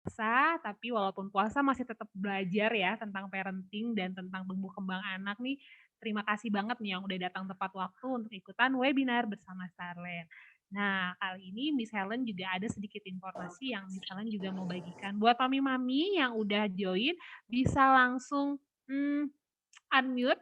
puasa, tapi walaupun puasa masih tetap belajar ya tentang parenting dan tentang tumbuh kembang anak nih. Terima kasih banget nih yang udah datang tepat waktu untuk ikutan webinar bersama Starland. Nah, kali ini Miss Helen juga ada sedikit informasi yang Miss Helen juga mau bagikan. Buat mami-mami yang udah join, bisa langsung unmute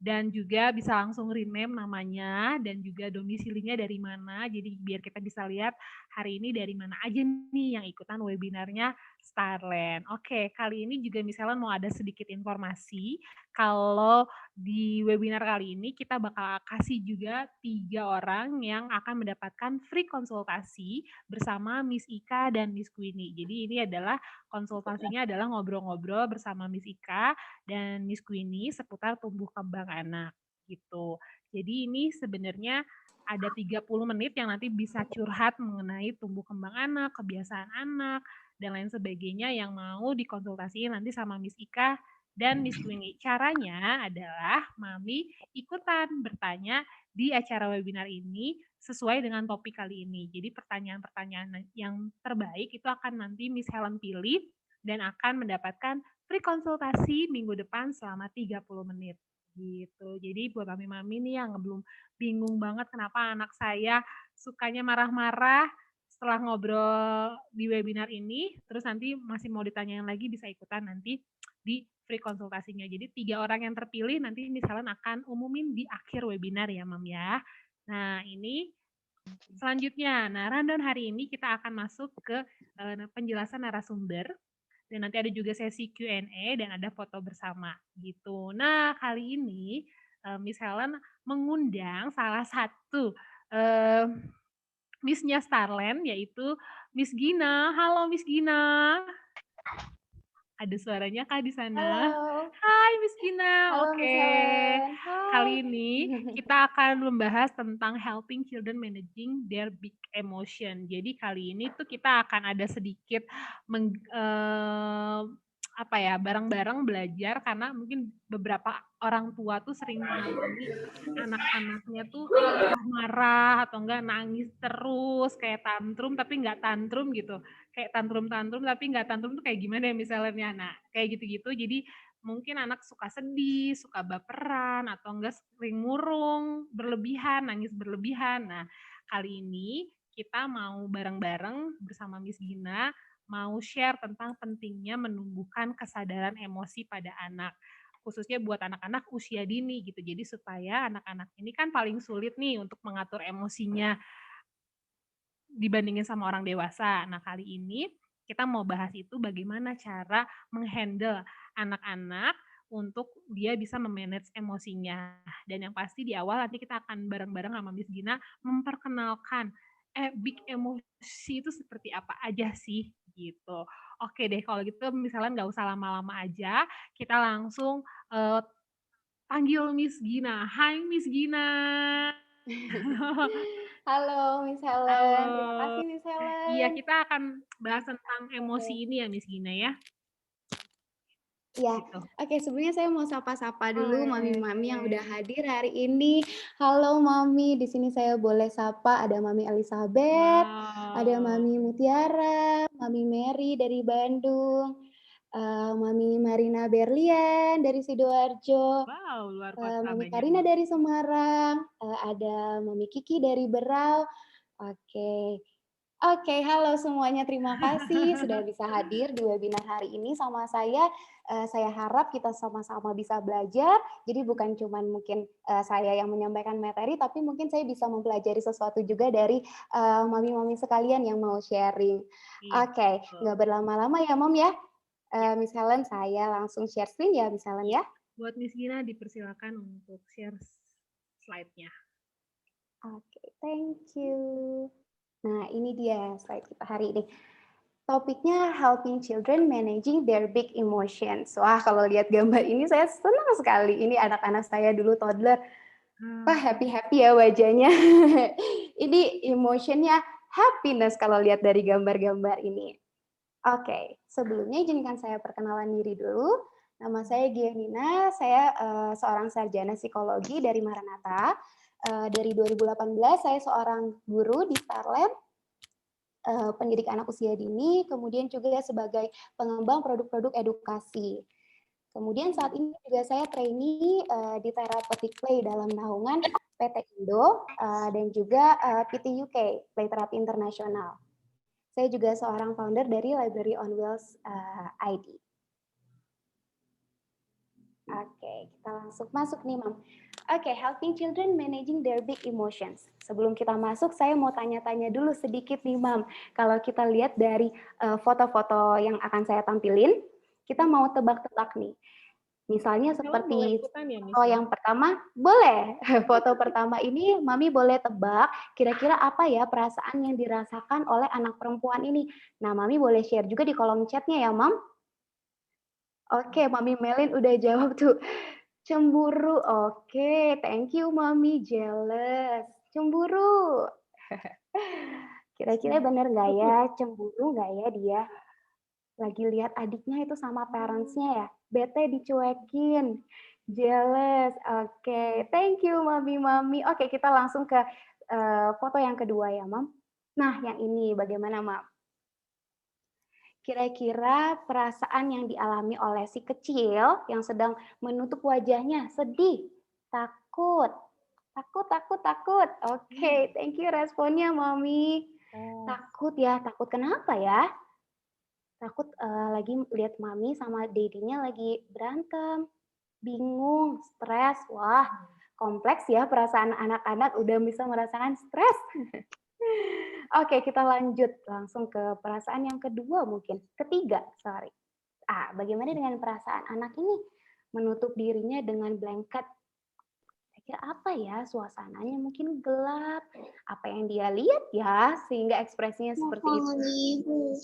dan juga bisa langsung rename namanya dan juga domisilinya dari mana. Jadi biar kita bisa lihat hari ini dari mana aja nih yang ikutan webinarnya Starland. Oke, kali ini juga misalnya mau ada sedikit informasi kalau di webinar kali ini kita bakal kasih juga 3 orang yang akan mendapatkan free konsultasi bersama Miss Ika dan Miss Queenie. Jadi ini adalah konsultasinya adalah ngobrol-ngobrol bersama Miss Ika dan Miss Queenie seputar tumbuh kembang anak gitu. Jadi ini sebenarnya ada 30 menit yang nanti bisa curhat mengenai tumbuh kembang anak, kebiasaan anak, dan lain sebagainya yang mau dikonsultasiin nanti sama Miss Ika dan Miss Queenie. Caranya adalah Mami ikutan bertanya di acara webinar ini sesuai dengan topik kali ini. Jadi pertanyaan-pertanyaan yang terbaik itu akan nanti Miss Helen pilih dan akan mendapatkan free konsultasi minggu depan selama 30 menit gitu. Jadi buat mami-mami nih yang belum bingung banget kenapa anak saya sukanya marah-marah setelah ngobrol di webinar ini, terus nanti masih mau ditanyain lagi bisa ikutan nanti di free konsultasinya. Jadi 3 orang yang terpilih nanti misalnya akan umumin di akhir webinar ya Mam ya. Nah ini selanjutnya, nah rundown hari ini kita akan masuk ke penjelasan narasumber dan nanti ada juga sesi Q&A dan ada foto bersama gitu. Nah kali ini Miss Helen mengundang salah satu uh, Miss-nya Starland yaitu Miss Gina. Halo Miss Gina. Ada suaranya kah di sana? Halo. Hai Miss Gina. Halo Miss Oke. Helen. Hai. Kali ini kita akan membahas tentang helping children managing their big emotion. Jadi kali ini tuh kita akan ada sedikit apa ya, bareng-bareng belajar karena mungkin beberapa orang tua tuh sering mengalami anak-anaknya tuh marah atau enggak nangis terus kayak tantrum tapi enggak tantrum gitu. Kayak tantrum-tantrum tapi enggak tantrum tuh kayak gimana ya misalnya. Nah, kayak gitu-gitu. Jadi mungkin anak suka sedih, suka baperan atau enggak sering murung, berlebihan, nangis berlebihan. Nah, kali ini kita mau bareng-bareng bersama Miss Gina mau share tentang pentingnya menumbuhkan kesadaran emosi pada anak, khususnya buat anak-anak usia dini gitu. Jadi supaya anak-anak ini kan paling sulit nih untuk mengatur emosinya dibandingin sama orang dewasa. Nah, kali ini kita mau bahas itu bagaimana cara menghandle anak-anak untuk dia bisa memanage emosinya. Dan yang pasti di awal nanti kita akan bareng-bareng sama Miss Gina memperkenalkan big emosi itu seperti apa aja sih gitu. Oke deh kalau gitu misalnya nggak usah lama-lama aja, kita langsung panggil Miss Gina. Hai Miss Gina. Halo Miss Helen. Terima Halo. kasih Miss Iya, Helen. kita akan bahas tentang emosi Oke. ini ya, Miss Gina ya. Ya, Gitu. oke sebelumnya saya mau sapa-sapa dulu mami-mami yang udah Boleh. hadir hari ini. Halo Mami, di sini saya boleh sapa ada Mami Elizabeth, ada Wow. Mami Mutiara, Mami Mary dari Bandung, Mami Marina Berlian dari Sidoarjo, Wow, luar kota Mami banyak Karina nih. dari Semarang, ada Mami Kiki dari Berau. Oke. Oke, halo semuanya. Terima kasih sudah bisa hadir di webinar hari ini sama saya. Saya harap kita sama-sama bisa belajar. Jadi bukan cuman mungkin saya yang menyampaikan materi, tapi mungkin saya bisa mempelajari sesuatu juga dari mami-mami sekalian yang mau sharing. Iya, Oke, betul. nggak berlama-lama ya, Mom ya. Ya, Miss Helen, saya langsung share screen ya, Miss Helen iya. ya. Buat Miss Gina dipersilakan untuk share slide-nya. Oke, thank you. Nah, ini dia slide kita hari ini. Topiknya helping children managing their big emotions. Wah, kalau lihat gambar ini saya senang sekali. Ini anak-anak saya dulu toddler. Wah, Ah, happy-happy ya wajahnya. Ini emotionnya happiness kalau lihat dari gambar-gambar ini. Oke, sebelumnya izinkan saya perkenalan diri dulu. Nama saya Gianina, saya seorang sarjana psikologi dari Maranatha. Dari 2018 saya seorang guru di Starland. pendidik anak usia dini, kemudian juga sebagai pengembang produk-produk edukasi. Kemudian saat ini juga saya trainee di Therapeutic Play dalam naungan PT Indo dan juga PT UK, Play Therapy Internasional. Saya juga seorang founder dari Library on Wheels ID. Oke, kita langsung masuk nih, Mam. Oke, helping children managing their big emotions. Sebelum kita masuk, saya mau tanya-tanya dulu sedikit nih, Mam. Kalau kita lihat dari foto-foto yang akan saya tampilin, kita mau tebak-tebak nih. Misalnya seperti foto yang pertama, boleh. Foto pertama ini, Mami boleh tebak kira-kira apa ya perasaan yang dirasakan oleh anak perempuan ini. Nah, Mami boleh share juga di kolom chatnya ya, Mam. Oke, Mami Melin udah jawab tuh. Cemburu. Oke, thank you Mami. Jealous. Cemburu. Kira-kira bener nggak ya? Cemburu nggak ya dia? Lagi lihat adiknya itu sama parentsnya ya? Bete dicuekin. Jealous. Oke, thank you Mami. Oke, kita langsung ke foto yang kedua ya, Mam. Nah, yang ini bagaimana, Mam? Kira-kira perasaan yang dialami oleh si kecil yang sedang menutup wajahnya, sedih, takut, takut. Oke, thank you responnya, Mami. Takut ya, takut kenapa ya? Takut lagi lihat Mami sama Dedinya lagi berantem, bingung, stres. Wah, kompleks ya perasaan anak-anak udah bisa merasakan stres. Oke, kita lanjut langsung ke perasaan yang kedua mungkin. Ketiga, sorry. Bagaimana dengan perasaan anak ini? Menutup dirinya dengan blanket. Kira apa ya suasananya? Mungkin gelap. Apa yang dia lihat ya sehingga ekspresinya seperti itu.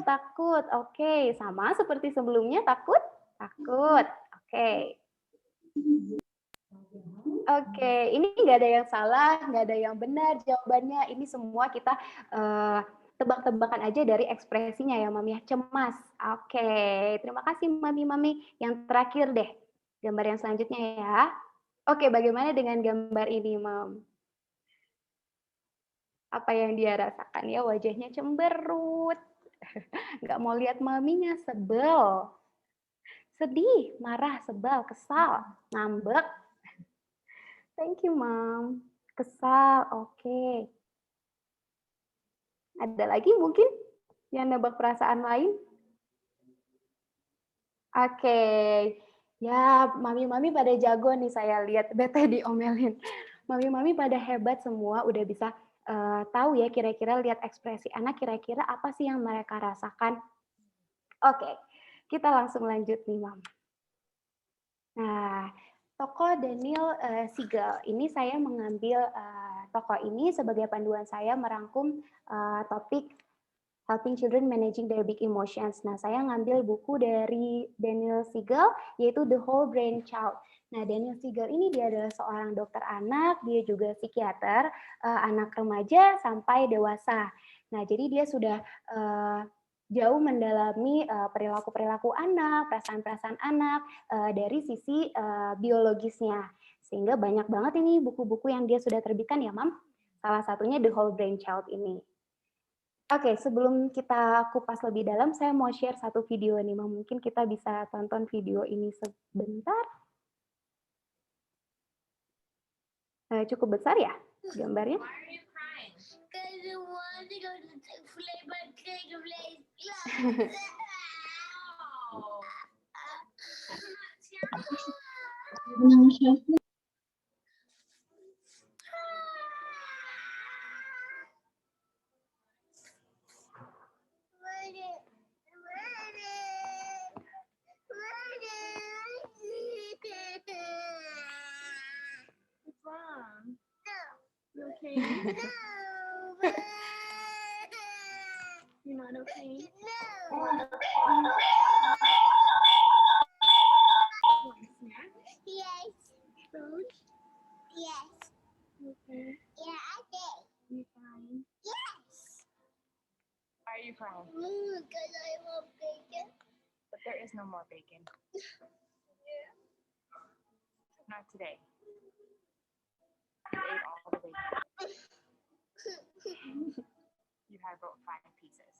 Takut. Oke, sama seperti sebelumnya takut. Oke. Oke, ini nggak ada yang salah, nggak ada yang benar jawabannya. Ini semua kita tebak-tebakan aja dari ekspresinya ya, Mami. Cemas. Oke, terima kasih Mami. Yang terakhir deh, gambar yang selanjutnya ya. Oke, bagaimana dengan gambar ini, Mam? Apa yang dia rasakan ya? Wajahnya cemberut. Nggak mau lihat maminya, sebel. Sedih, marah, sebal, kesal, ngambek. Thank you, Mom. Kesal, oke. Ada lagi mungkin yang nebak perasaan lain? Oke. Ya, mami-mami pada jago nih saya lihat. Bete diomelin. Mami-mami pada hebat semua, udah bisa tahu ya kira-kira lihat ekspresi anak kira-kira apa sih yang mereka rasakan. Oke, kita langsung lanjut nih, Mam. Nah, tokoh Daniel Siegel, ini saya mengambil tokoh ini sebagai panduan saya merangkum topik Helping Children Managing Their Big Emotions. Nah, saya ngambil buku dari Daniel Siegel, yaitu The Whole Brain Child. Nah, Daniel Siegel ini dia adalah seorang dokter anak, dia juga psikiater, anak remaja sampai dewasa. Nah, jadi dia sudah jauh mendalami perilaku-perilaku anak, perasaan-perasaan anak dari sisi biologisnya. Sehingga banyak banget ini buku-buku yang dia sudah terbitkan ya, Mam. Salah satunya The Whole Brain Child ini. Oke, sebelum kita kupas lebih dalam, saya mau share satu video nih, Mam. Mungkin kita bisa tonton video ini sebentar. Cukup besar ya gambarnya? Okay. You're not okay? Yes. Food? Yes. Okay. Yeah, I did. You fine? Yes. Why are you crying? Because I want bacon. But there is no more bacon. Yeah. Not today. You ate all the bacon. You had about 5 pieces.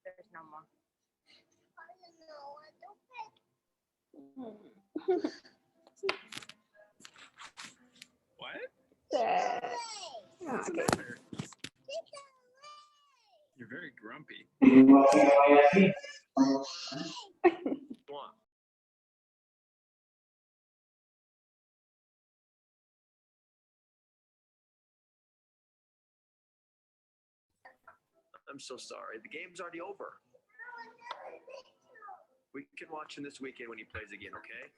There's no more. What? What's the matter? You're very grumpy. Go on. I'm so sorry. The game's already over. We can watch him this weekend when he plays again, okay?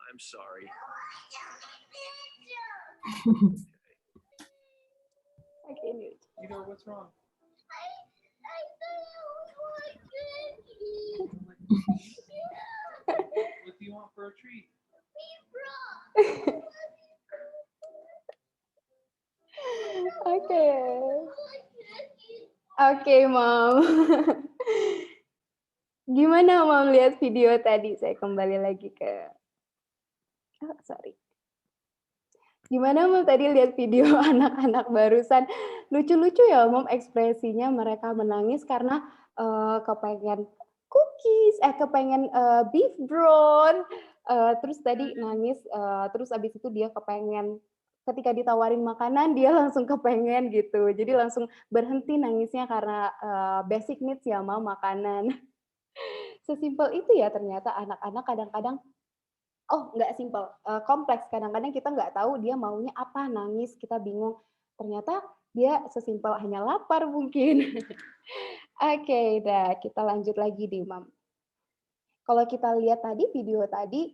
I'm sorry. Okay. Igor, what's wrong? What do you want for a treat? Oke. Oke, Mom. Gimana Mom lihat video tadi? Saya kembali lagi ke sorry. Gimana Mom tadi lihat video anak-anak barusan? Lucu-lucu ya Mom ekspresinya, mereka menangis karena kepengen cookies, kepengen beef brown, terus tadi nangis, terus abis itu dia kepengen, ketika ditawarin makanan dia langsung kepengen gitu. Jadi langsung berhenti nangisnya karena basic needs ya Mom, makanan. Sesimpel itu ya ternyata anak-anak kadang-kadang. Oh, nggak simpel, kompleks. Kadang-kadang kita nggak tahu dia maunya apa, nangis, kita bingung. Ternyata dia sesimpel hanya lapar mungkin. Oke, dah kita lanjut lagi deh, Mam. Kalau kita lihat tadi, video tadi,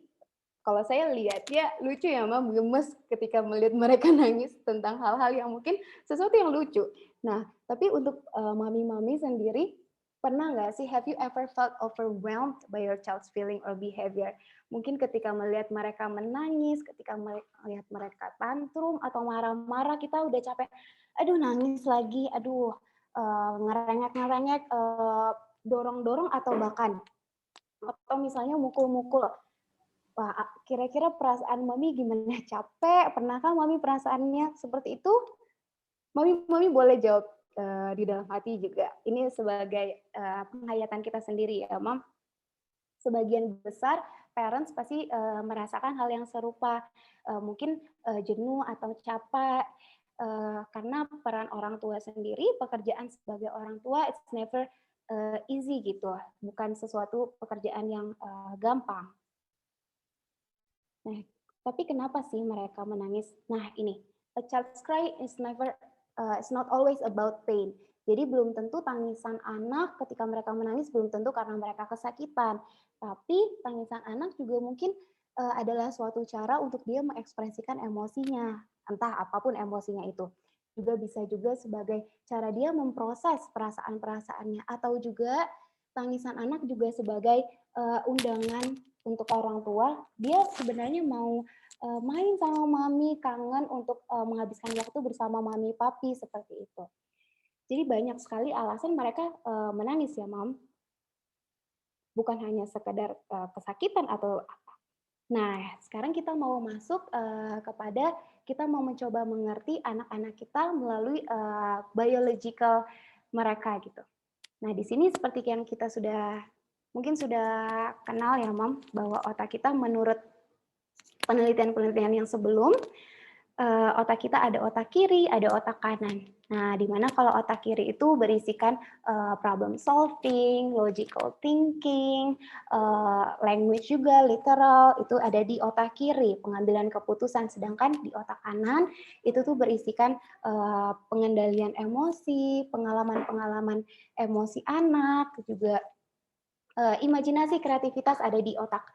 kalau saya lihat ya lucu ya, Mam, gemes ketika melihat mereka nangis tentang hal-hal yang mungkin sesuatu yang lucu. Nah, tapi untuk mami-mami sendiri, pernah nggak sih, have you ever felt overwhelmed by your child's feeling or behavior? Mungkin ketika melihat mereka menangis, ketika melihat mereka tantrum atau marah-marah, kita udah capek, aduh nangis lagi, aduh ngerengek-ngerengek, dorong-dorong atau bahkan, atau misalnya mukul-mukul. Wah, kira-kira perasaan Mami gimana? Capek? Pernahkah Mami perasaannya seperti itu? Mami boleh jawab di dalam hati juga. Ini sebagai penghayatan kita sendiri ya, Mam. Sebagian besar parents pasti merasakan hal yang serupa. Mungkin jenuh atau capek, karena peran orang tua sendiri, pekerjaan sebagai orang tua, it's never easy gitu. Bukan sesuatu pekerjaan yang gampang. Nah, tapi kenapa sih mereka menangis? Nah, ini, a child's cry is never, it's not always about pain. Jadi belum tentu tangisan anak ketika mereka menangis belum tentu karena mereka kesakitan. Tapi tangisan anak juga mungkin adalah suatu cara untuk dia mengekspresikan emosinya, entah apapun emosinya itu. Juga bisa juga sebagai cara dia memproses perasaan-perasaannya, atau juga tangisan anak juga sebagai undangan untuk orang tua, dia sebenarnya mau main sama mami, kangen untuk menghabiskan waktu bersama mami papi, seperti itu. Jadi banyak sekali alasan mereka menangis ya, Mam. Bukan hanya sekedar kesakitan atau apa. Nah, sekarang kita mau masuk kepada, kita mau mencoba mengerti anak-anak kita melalui biological mereka gitu. Nah, di sini seperti yang kita mungkin sudah kenal ya, Mam, bahwa otak kita menurut penelitian-penelitian yang sebelum, otak kita ada otak kiri, ada otak kanan. Nah, di mana kalau otak kiri itu berisikan problem solving, logical thinking, language juga, literal, itu ada di otak kiri, pengambilan keputusan. Sedangkan di otak kanan itu tuh berisikan pengendalian emosi, pengalaman-pengalaman emosi anak, juga imajinasi, kreativitas ada di otak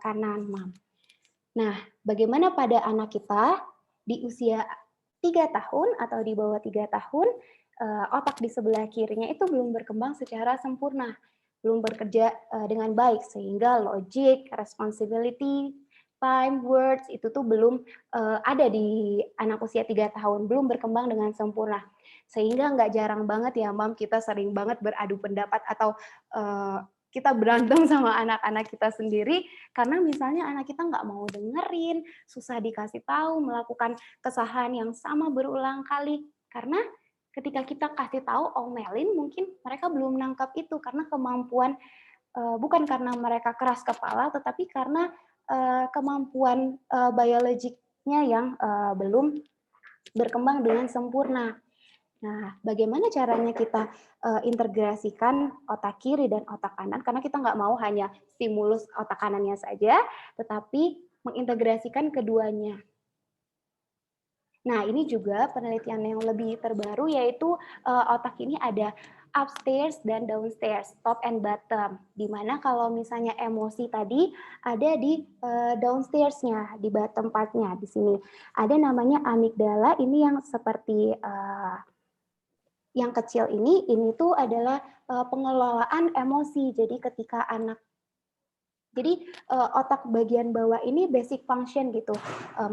kanan, Mam. Nah, bagaimana pada anak kita di usia 3 tahun atau di bawah 3 tahun, otak di sebelah kirinya itu belum berkembang secara sempurna, belum bekerja dengan baik, sehingga logic, responsibility, time, words, itu tuh belum ada di anak usia 3 tahun, belum berkembang dengan sempurna. Sehingga nggak jarang banget ya, Mam, kita sering banget beradu pendapat atau kita berantem sama anak-anak kita sendiri karena misalnya anak kita nggak mau dengerin, susah dikasih tahu, melakukan kesalahan yang sama berulang kali. Karena ketika kita kasih tahu, omelin, mungkin mereka belum nangkap itu karena kemampuan, bukan karena mereka keras kepala, tetapi karena kemampuan biologiknya yang belum berkembang dengan sempurna. Nah, bagaimana caranya kita integrasikan otak kiri dan otak kanan? Karena kita nggak mau hanya stimulus otak kanannya saja, tetapi mengintegrasikan keduanya. Nah, ini juga penelitian yang lebih terbaru, yaitu otak ini ada upstairs dan downstairs, top and bottom. Di mana kalau misalnya emosi tadi ada di downstairs-nya, di bottom part-nya. Di sini ada namanya amigdala, ini yang seperti yang kecil ini tuh adalah pengelolaan emosi. Jadi ketika anak, jadi otak bagian bawah ini basic function gitu,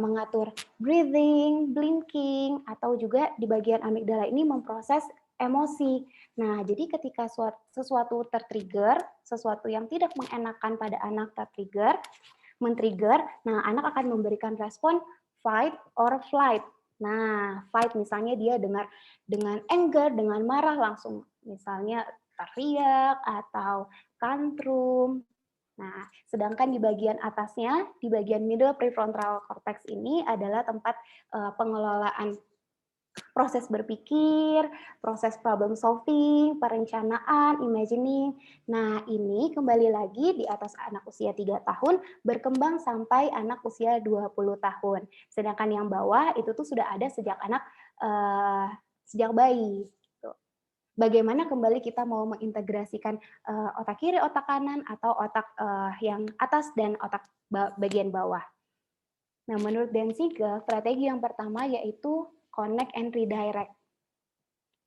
mengatur breathing, blinking, atau juga di bagian amigdala ini memproses emosi. Nah, jadi ketika sesuatu tertrigger, sesuatu yang tidak mengenakan pada anak men-trigger, nah anak akan memberikan respon fight or flight. Nah, fight misalnya dia dengan anger, dengan marah langsung misalnya teriak atau tantrum. Nah, sedangkan di bagian atasnya, di bagian middle prefrontal cortex ini adalah tempat pengelolaan proses berpikir, proses problem solving, perencanaan, imagining. Nah, ini kembali lagi di atas anak usia 3 tahun berkembang sampai anak usia 20 tahun. Sedangkan yang bawah itu tuh sudah ada sejak anak sejak bayi. Bagaimana kembali kita mau mengintegrasikan otak kiri, otak kanan, atau otak yang atas dan otak bagian bawah. Nah, menurut Dan Siegel, strategi yang pertama yaitu connect and redirect.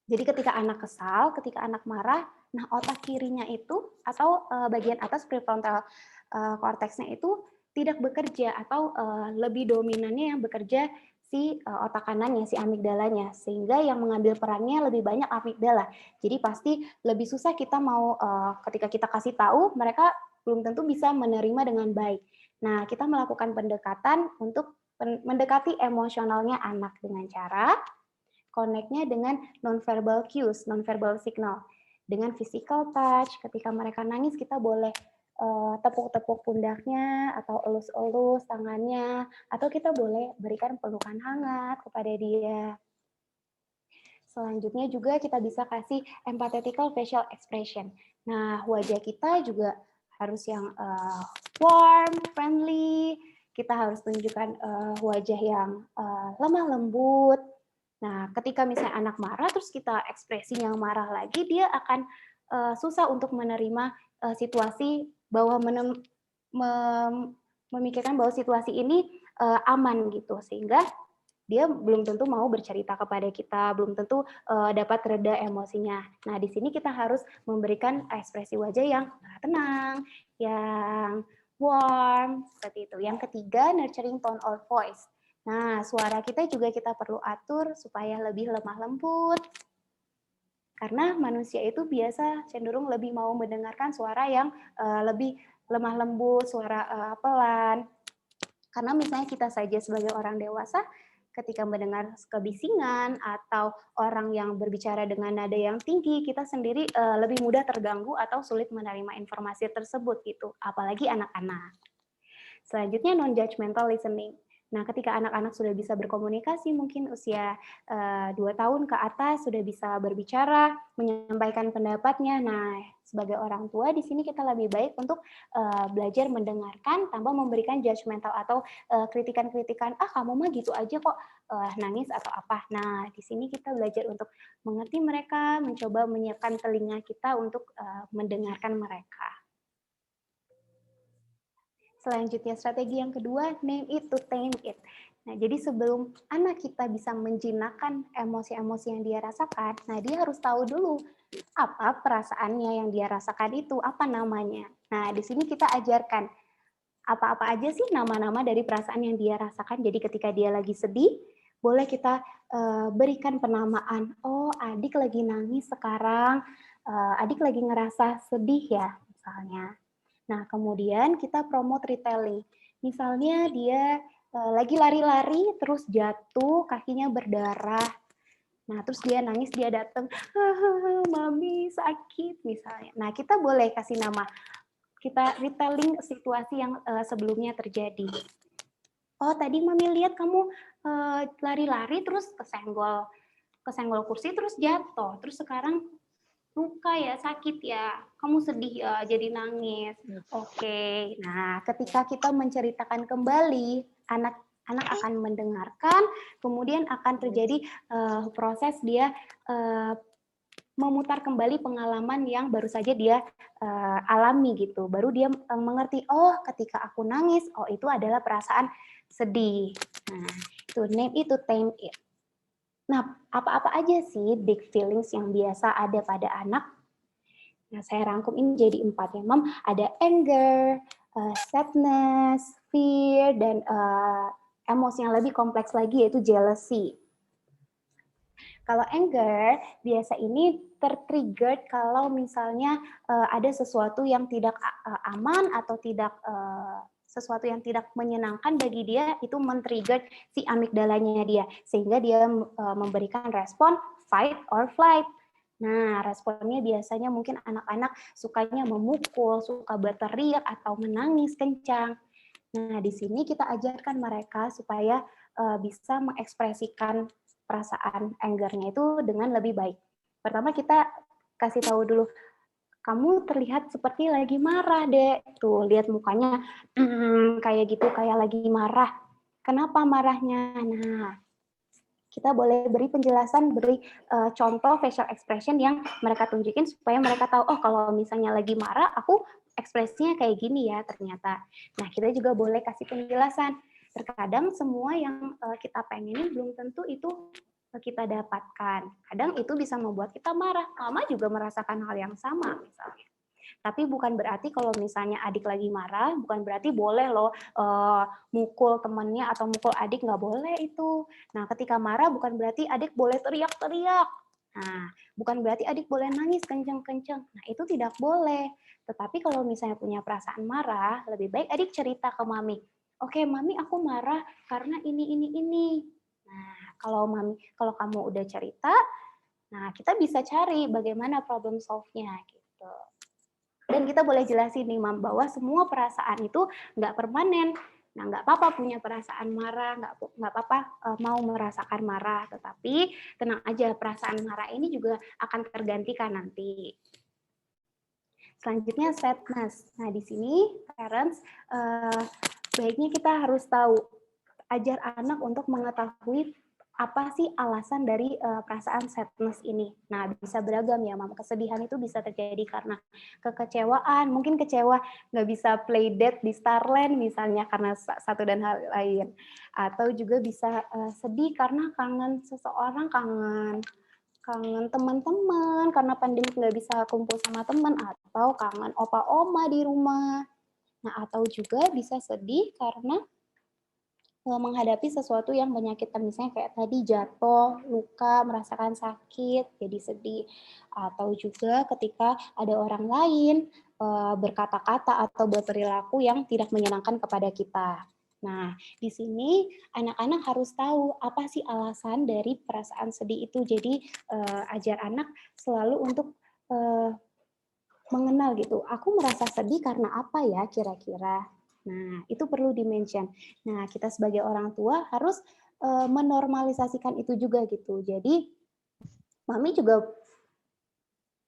Jadi ketika anak kesal, ketika anak marah, nah otak kirinya itu atau bagian atas prefrontal cortex-nya itu tidak bekerja atau lebih dominannya yang bekerja si otak kanannya, si amigdalanya, sehingga yang mengambil perannya lebih banyak amigdala. Jadi pasti lebih susah kita mau ketika kita kasih tahu, mereka belum tentu bisa menerima dengan baik. Nah, kita melakukan pendekatan untuk mendekati emosionalnya anak dengan cara connect-nya dengan non-verbal cues, non-verbal signal. Dengan physical touch, ketika mereka nangis kita boleh tepuk-tepuk pundaknya atau elus-elus tangannya, atau kita boleh berikan pelukan hangat kepada dia. Selanjutnya juga kita bisa kasih empathetical facial expression. Nah, wajah kita juga harus yang warm, friendly. Kita harus tunjukkan wajah yang lemah lembut. Nah, ketika misalnya anak marah, terus kita ekspresi yang marah lagi, dia akan susah untuk menerima situasi bahwa memikirkan bahwa situasi ini aman gitu, sehingga dia belum tentu mau bercerita kepada kita, belum tentu dapat reda emosinya. Nah, di sini kita harus memberikan ekspresi wajah yang tenang, yang warm, seperti itu. Yang ketiga, nurturing tone of voice. Nah, suara kita juga kita perlu atur supaya lebih lemah lembut. Karena manusia itu biasa cenderung lebih mau mendengarkan suara yang lebih lemah lembut, suara pelan. Karena misalnya kita saja sebagai orang dewasa, ketika mendengar kebisingan atau orang yang berbicara dengan nada yang tinggi, kita sendiri lebih mudah terganggu atau sulit menerima informasi tersebut gitu, apalagi anak-anak. Selanjutnya non-judgmental listening. Nah, ketika anak-anak sudah bisa berkomunikasi, mungkin usia 2 tahun ke atas sudah bisa berbicara, menyampaikan pendapatnya. Nah, sebagai orang tua di sini kita lebih baik untuk belajar mendengarkan tanpa memberikan judgmental atau kritikan-kritikan, kamu mah gitu aja kok nangis atau apa. Nah, di sini kita belajar untuk mengerti mereka, mencoba menyiapkan telinga kita untuk mendengarkan mereka. Selanjutnya, strategi yang kedua, name it to tame it. Nah, jadi sebelum anak kita bisa menjinakkan emosi-emosi yang dia rasakan, nah dia harus tahu dulu apa perasaannya yang dia rasakan itu, apa namanya. Nah, di sini kita ajarkan apa-apa aja sih nama-nama dari perasaan yang dia rasakan. Jadi ketika dia lagi sedih, boleh kita berikan penamaan. Oh, adik lagi nangis sekarang, adik lagi ngerasa sedih ya. misalnya. Nah, kemudian kita promote retelling. Misalnya dia lagi lari-lari, terus jatuh, kakinya berdarah. Nah, terus dia nangis, dia datang, mami sakit misalnya. Nah, kita boleh kasih nama. Kita retelling situasi yang sebelumnya terjadi. Oh, tadi mami lihat kamu lari-lari terus kesenggol kursi terus jatuh. Terus sekarang luka ya, sakit ya, kamu sedih ya, jadi nangis. Oke, nah ketika kita menceritakan kembali, anak akan mendengarkan, kemudian akan terjadi proses dia memutar kembali pengalaman yang baru saja dia alami gitu. Baru dia mengerti, oh ketika aku nangis, oh itu adalah perasaan sedih. Nah, itu name it, to tame it. Nah, apa-apa aja sih big feelings yang biasa ada pada anak? Nah, saya rangkum ini jadi 4 ya, Mam. Ada anger, sadness, fear, dan emosi yang lebih kompleks lagi yaitu jealousy. Kalau anger, biasa ini tertrigger kalau misalnya ada sesuatu yang tidak aman atau tidak sesuatu yang tidak menyenangkan bagi dia, itu men-trigger si amigdalanya dia, sehingga dia memberikan respon fight or flight. Nah, responnya biasanya mungkin anak-anak sukanya memukul, suka berteriak, atau menangis kencang. Nah, di sini kita ajarkan mereka supaya bisa mengekspresikan perasaan anger-nya itu dengan lebih baik. Pertama kita kasih tahu dulu, kamu terlihat seperti lagi marah, Dek. Tuh, lihat mukanya kayak gitu, kayak lagi marah. Kenapa marahnya? Nah, kita boleh beri penjelasan, beri contoh facial expression yang mereka tunjukin supaya mereka tahu, oh kalau misalnya lagi marah, aku ekspresinya kayak gini ya ternyata. Nah, kita juga boleh kasih penjelasan. Terkadang semua yang kita pengenin belum tentu itu kita dapatkan. Kadang itu bisa membuat kita marah. Mama juga merasakan hal yang sama misalnya. Tapi bukan berarti kalau misalnya adik lagi marah, bukan berarti boleh loh mukul temannya atau mukul adik, nggak boleh itu. Nah, ketika marah bukan berarti adik boleh teriak-teriak. Nah, bukan berarti adik boleh nangis kenceng-kenceng. Nah, itu tidak boleh. Tetapi kalau misalnya punya perasaan marah, lebih baik adik cerita ke mami. Oke, mami aku marah karena ini. Nah, kalau kamu udah cerita, nah kita bisa cari bagaimana problem solve-nya gitu. Dan kita boleh jelasin nih, Mam, bahwa semua perasaan itu nggak permanen. Nah, nggak apa-apa punya perasaan marah, nggak apa-apa mau merasakan marah, tetapi tenang aja, perasaan marah ini juga akan tergantikan nanti. Selanjutnya sadness. Nah, di sini parents baiknya kita harus tahu, ajar anak untuk mengetahui apa sih alasan dari perasaan sadness ini. Nah, bisa beragam ya, Mam. Kesedihan itu bisa terjadi karena kekecewaan, mungkin kecewa nggak bisa play date di Starland misalnya karena satu dan hal lain. Atau juga bisa sedih karena kangen seseorang, kangen teman-teman karena pandemi nggak bisa kumpul sama teman, atau kangen opa oma di rumah. Nah, atau juga bisa sedih karena menghadapi sesuatu yang menyakitkan, misalnya kayak tadi jatuh, luka, merasakan sakit, jadi sedih. Atau juga ketika ada orang lain berkata-kata atau berperilaku yang tidak menyenangkan kepada kita. Nah, di sini anak-anak harus tahu apa sih alasan dari perasaan sedih itu. Jadi ajar anak selalu untuk mengenal gitu. Aku merasa sedih karena apa ya kira-kira. Nah, itu perlu di-mention. Nah, kita sebagai orang tua harus menormalisasikan itu juga gitu. Jadi, mami juga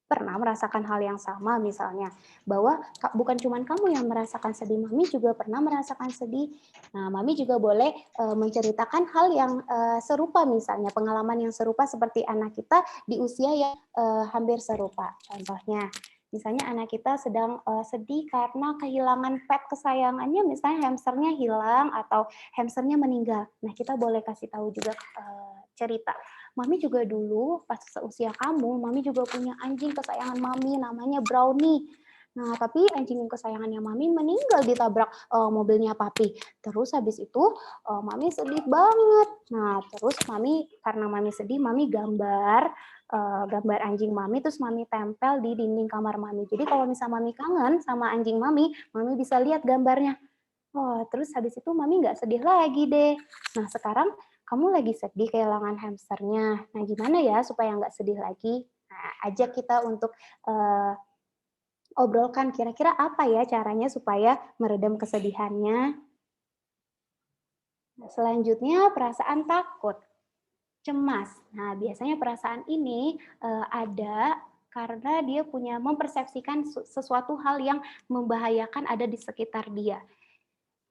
pernah merasakan hal yang sama misalnya, bahwa bukan cuma kamu yang merasakan sedih, mami juga pernah merasakan sedih. Nah, mami juga boleh menceritakan hal yang serupa misalnya, pengalaman yang serupa seperti anak kita di usia yang hampir serupa. Contohnya, misalnya anak kita sedang sedih karena kehilangan pet kesayangannya, misalnya hamsternya hilang atau hamsternya meninggal. Nah, kita boleh kasih tahu juga cerita. Mami juga dulu pas seusia kamu, mami juga punya anjing kesayangan mami namanya Brownie. Nah, tapi anjing kesayangannya Mami meninggal ditabrak mobilnya Papi. Terus habis itu Mami sedih banget. Nah, terus karena Mami sedih, Mami gambar anjing Mami, terus Mami tempel di dinding kamar Mami. Jadi kalau misalnya Mami kangen sama anjing Mami bisa lihat gambarnya. Oh, terus habis itu Mami nggak sedih lagi deh. Nah, sekarang kamu lagi sedih kehilangan hamsternya. Nah, gimana ya supaya nggak sedih lagi? Nah, ajak kita untuk obrolkan kira-kira apa ya caranya supaya meredam kesedihannya. Nah, selanjutnya perasaan takut, cemas. Nah, biasanya perasaan ini ada karena dia mempersepsikan sesuatu hal yang membahayakan ada di sekitar dia.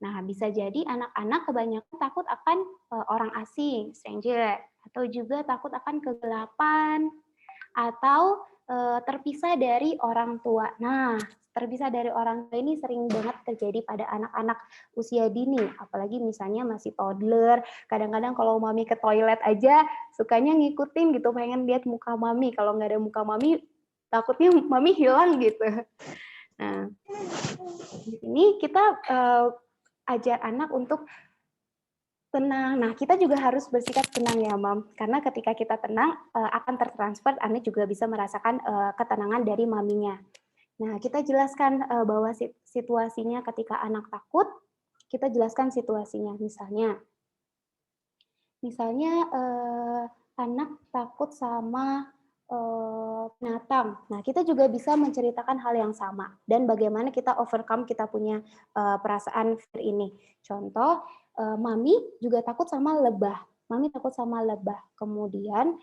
Nah, bisa jadi anak-anak kebanyakan takut akan orang asing, stranger, atau juga takut akan kegelapan, atau terpisah dari orang tua. Nah, terpisah dari orang tua ini sering banget terjadi pada anak-anak usia dini, apalagi misalnya masih toddler. Kadang-kadang kalau Mami ke toilet aja sukanya ngikutin gitu, pengen lihat muka Mami. Kalau nggak ada muka Mami, takutnya Mami hilang gitu. Nah, di sini kita ajar anak untuk tenang. Nah, kita juga harus bersikap tenang ya, Mam. Karena ketika kita tenang, akan tertransfer, anak juga bisa merasakan ketenangan dari maminya. Nah, kita jelaskan bahwa situasinya ketika anak takut, kita jelaskan situasinya. Misalnya anak takut sama binatang. Nah, kita juga bisa menceritakan hal yang sama dan bagaimana kita overcome kita punya perasaan fear ini. Contoh, Mami juga takut sama lebah. Mami takut sama lebah. Kemudian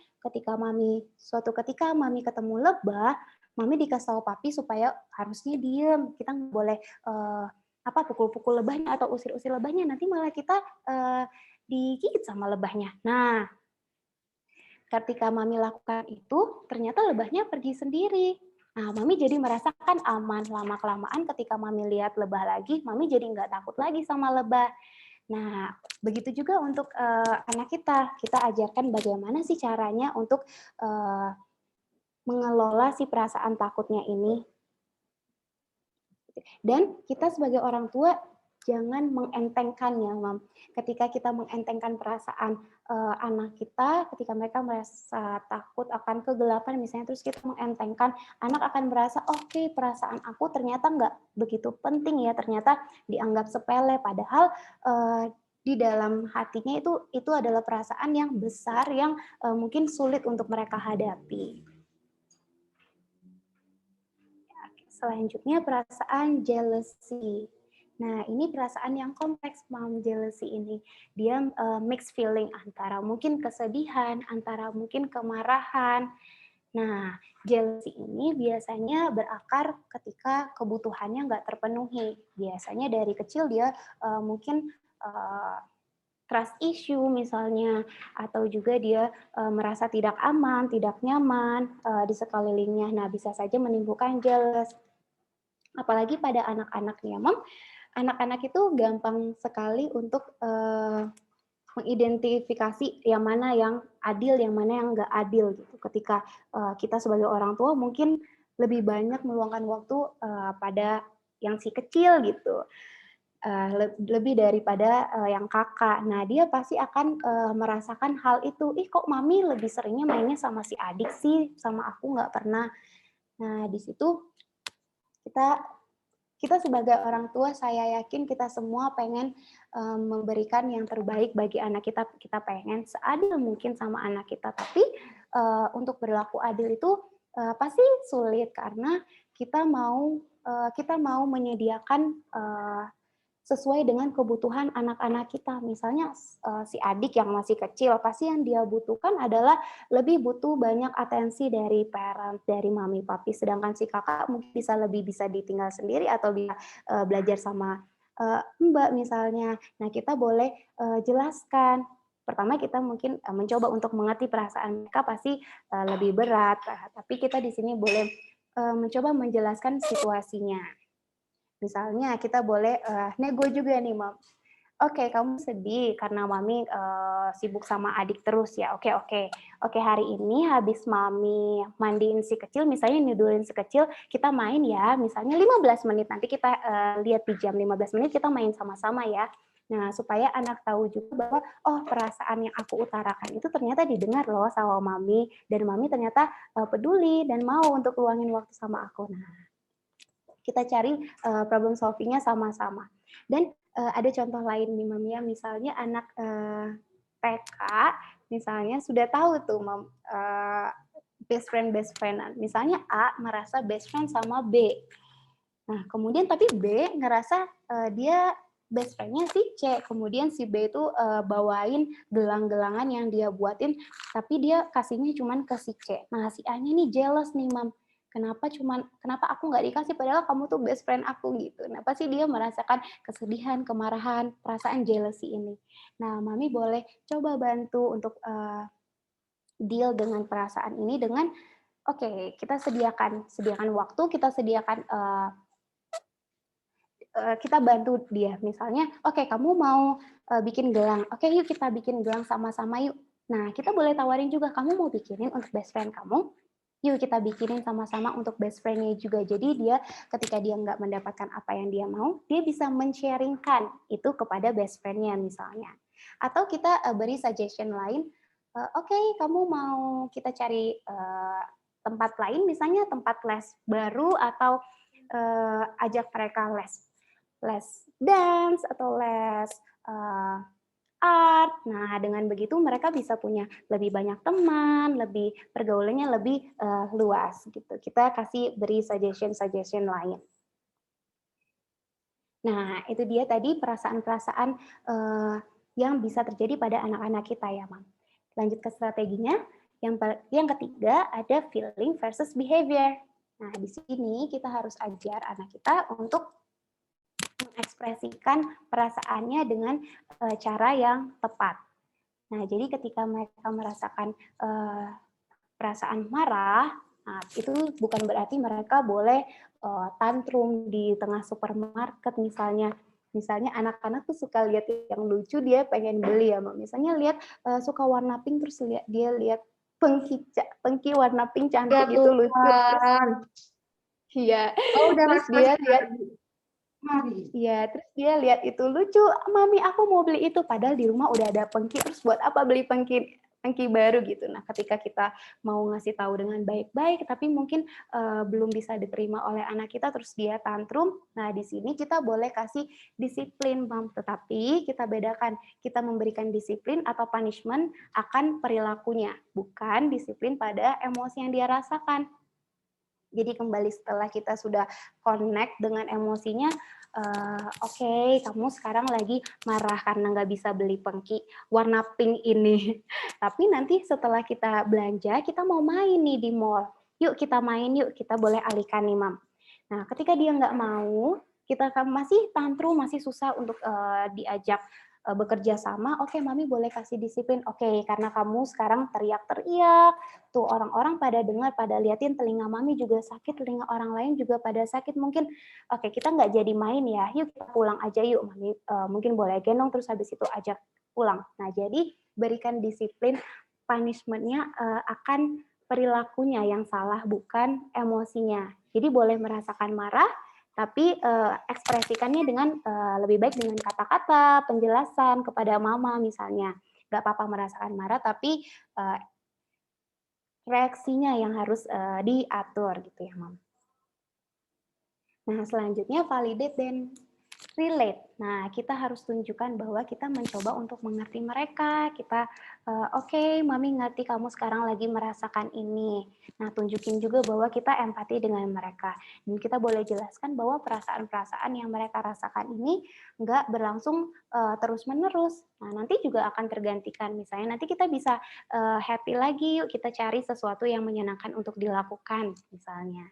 suatu ketika Mami ketemu lebah, Mami dikasih tahu Papi supaya harusnya diem. Kita nggak boleh pukul-pukul lebahnya atau usir-usir lebahnya. Nanti malah kita digigit sama lebahnya. Nah, ketika Mami lakukan itu, ternyata lebahnya pergi sendiri. Nah, Mami jadi merasakan aman. Lama-kelamaan ketika Mami lihat lebah lagi, Mami jadi nggak takut lagi sama lebah. Nah, begitu juga untuk anak kita. Kita ajarkan bagaimana sih caranya untuk mengelola si perasaan takutnya ini. Dan kita sebagai orang tua jangan mengentengkan ya, Mam. Ketika kita mengentengkan perasaan anak kita, ketika mereka merasa takut akan kegelapan misalnya, terus kita mengentengkan, anak akan merasa, oke, perasaan aku ternyata nggak begitu penting ya, ternyata dianggap sepele, padahal di dalam hatinya itu adalah perasaan yang besar yang mungkin sulit untuk mereka hadapi. Selanjutnya perasaan jealousy. Nah, ini perasaan yang kompleks, Mom, jealousy ini. Dia mixed feeling antara mungkin kesedihan, antara mungkin kemarahan. Nah, jealousy ini biasanya berakar ketika kebutuhannya nggak terpenuhi. Biasanya dari kecil dia mungkin trust issue misalnya, atau juga dia merasa tidak aman, tidak nyaman di sekelilingnya. Nah, bisa saja menimbulkan jealous. Apalagi pada anak-anak nih ya, Mam. Anak-anak itu gampang sekali untuk mengidentifikasi yang mana yang adil, yang mana yang nggak adil gitu. Ketika kita sebagai orang tua mungkin lebih banyak meluangkan waktu pada yang si kecil gitu, lebih daripada yang kakak. Nah, dia pasti akan merasakan hal itu. Ih, kok Mami lebih seringnya mainnya sama si adik sih, sama aku nggak pernah. Nah, di situ kita sebagai orang tua, saya yakin kita semua pengen memberikan yang terbaik bagi anak kita. Kita pengen seadil mungkin sama anak kita, tapi untuk berlaku adil itu pasti sulit karena kita mau menyediakan sesuai dengan kebutuhan anak-anak kita. Misalnya si adik yang masih kecil, pasti yang dia butuhkan adalah lebih butuh banyak atensi dari parent, dari mami papi. Sedangkan si kakak mungkin bisa ditinggal sendiri atau bisa belajar sama mbak misalnya. Nah, kita boleh jelaskan. Pertama kita mungkin mencoba untuk mengerti perasaan mereka pasti lebih berat, tapi kita di sini boleh mencoba menjelaskan situasinya. Misalnya kita boleh nego juga nih, Mam. Oke, kamu sedih karena mami sibuk sama adik terus ya. Oke, oke. Oke, hari ini habis mami mandiin si kecil, misalnya nidulin si kecil, kita main ya, misalnya 15 menit. Nanti kita lihat di jam 15 menit kita main sama-sama ya. Nah, supaya anak tahu juga bahwa, oh perasaan yang aku utarakan itu ternyata didengar loh sama mami, dan mami ternyata peduli dan mau untuk luangin waktu sama aku. Nah, kita cari problem solving-nya sama-sama. Dan ada contoh lain nih Mam ya, misalnya anak TK misalnya sudah tahu tuh best friend. Misalnya A merasa best friend sama B. Nah, kemudian tapi B ngerasa dia best friend-nya si C. Kemudian si B itu bawain gelang-gelangan yang dia buatin, tapi dia kasihnya cuman ke si C. Nah, si A-nya nih jealous nih, Mam. Kenapa aku nggak dikasih padahal kamu tuh best friend aku gitu. Nah, pasti dia merasakan kesedihan, kemarahan, perasaan jealousy ini. Nah, Mami boleh coba bantu untuk deal dengan perasaan ini dengan oke, kita sediakan waktu, kita bantu dia. Misalnya, oke, kamu mau bikin gelang. Oke, yuk kita bikin gelang sama-sama yuk. Nah, kita boleh tawarin juga, kamu mau bikinin untuk best friend kamu? Yuk kita bikinin sama-sama untuk best friend-nya juga. Jadi dia ketika dia nggak mendapatkan apa yang dia mau, dia bisa men-sharingkan itu kepada best friend-nya misalnya. Atau kita beri suggestion lain, oke, kamu mau kita cari tempat lain, misalnya tempat les baru atau ajak mereka les dance atau les art. Nah, dengan begitu mereka bisa punya lebih banyak teman, lebih pergaulannya lebih luas gitu. Kita kasih beri suggestion lain. Nah, itu dia tadi perasaan-perasaan yang bisa terjadi pada anak-anak kita ya, Mam. Lanjut ke strateginya. Yang ketiga ada feeling versus behavior. Nah, di sini kita harus ajar anak kita untuk mengekspresikan perasaannya dengan cara yang tepat. Nah, jadi ketika mereka merasakan perasaan marah, nah, itu bukan berarti mereka boleh tantrum di tengah supermarket misalnya. Misalnya anak-anak tuh suka lihat yang lucu, dia pengen beli ya, Mbak. Misalnya lihat suka warna pink, terus dia lihat pengki warna pink cantik Ya itu lucu. Tuhan. Iya. Oh, udah Terus masuk dia lihat mari. iya, terus dia lihat itu lucu, "Mami, aku mau beli itu." Padahal di rumah udah ada pengki, terus buat apa beli pengki baru gitu. Nah, ketika kita mau ngasih tahu dengan baik-baik, tapi mungkin belum bisa diterima oleh anak kita, terus dia tantrum. Nah, di sini kita boleh kasih disiplin, Mam. Tetapi kita bedakan, kita memberikan disiplin atau punishment akan perilakunya, bukan disiplin pada emosi yang dia rasakan. Jadi kembali setelah kita sudah connect dengan emosinya, oke, kamu sekarang lagi marah karena nggak bisa beli pengki warna pink ini. Tapi nanti setelah kita belanja, kita mau main nih di mall. Yuk kita main yuk, kita boleh alihkan nih, Mam. Nah, ketika dia nggak mau, kita masih tantrum, masih susah untuk diajak bekerja sama, oke, Mami boleh kasih disiplin. Oke, karena kamu sekarang teriak-teriak, tuh orang-orang pada dengar, pada liatin telinga Mami juga sakit, telinga orang lain juga pada sakit. Mungkin, oke, kita nggak jadi main ya, yuk kita pulang aja yuk, Mami mungkin boleh gendong, terus habis itu ajak pulang. Nah, jadi berikan disiplin, punishment-nya akan perilakunya yang salah, bukan emosinya. Jadi boleh merasakan marah, tapi ekspresikannya dengan lebih baik dengan kata-kata, penjelasan kepada mama misalnya. Nggak apa-apa merasakan marah, tapi reaksinya yang harus diatur gitu ya, Mam. Nah, selanjutnya validate dan relate. Nah, kita harus tunjukkan bahwa kita mencoba untuk mengerti mereka. Kita, oke, Mami ngerti kamu sekarang lagi merasakan ini. Nah, tunjukin juga bahwa kita empati dengan mereka. Dan kita boleh jelaskan bahwa perasaan-perasaan yang mereka rasakan ini nggak berlangsung terus-menerus. Nah, nanti juga akan tergantikan. Misalnya nanti kita bisa happy lagi, yuk kita cari sesuatu yang menyenangkan untuk dilakukan, misalnya.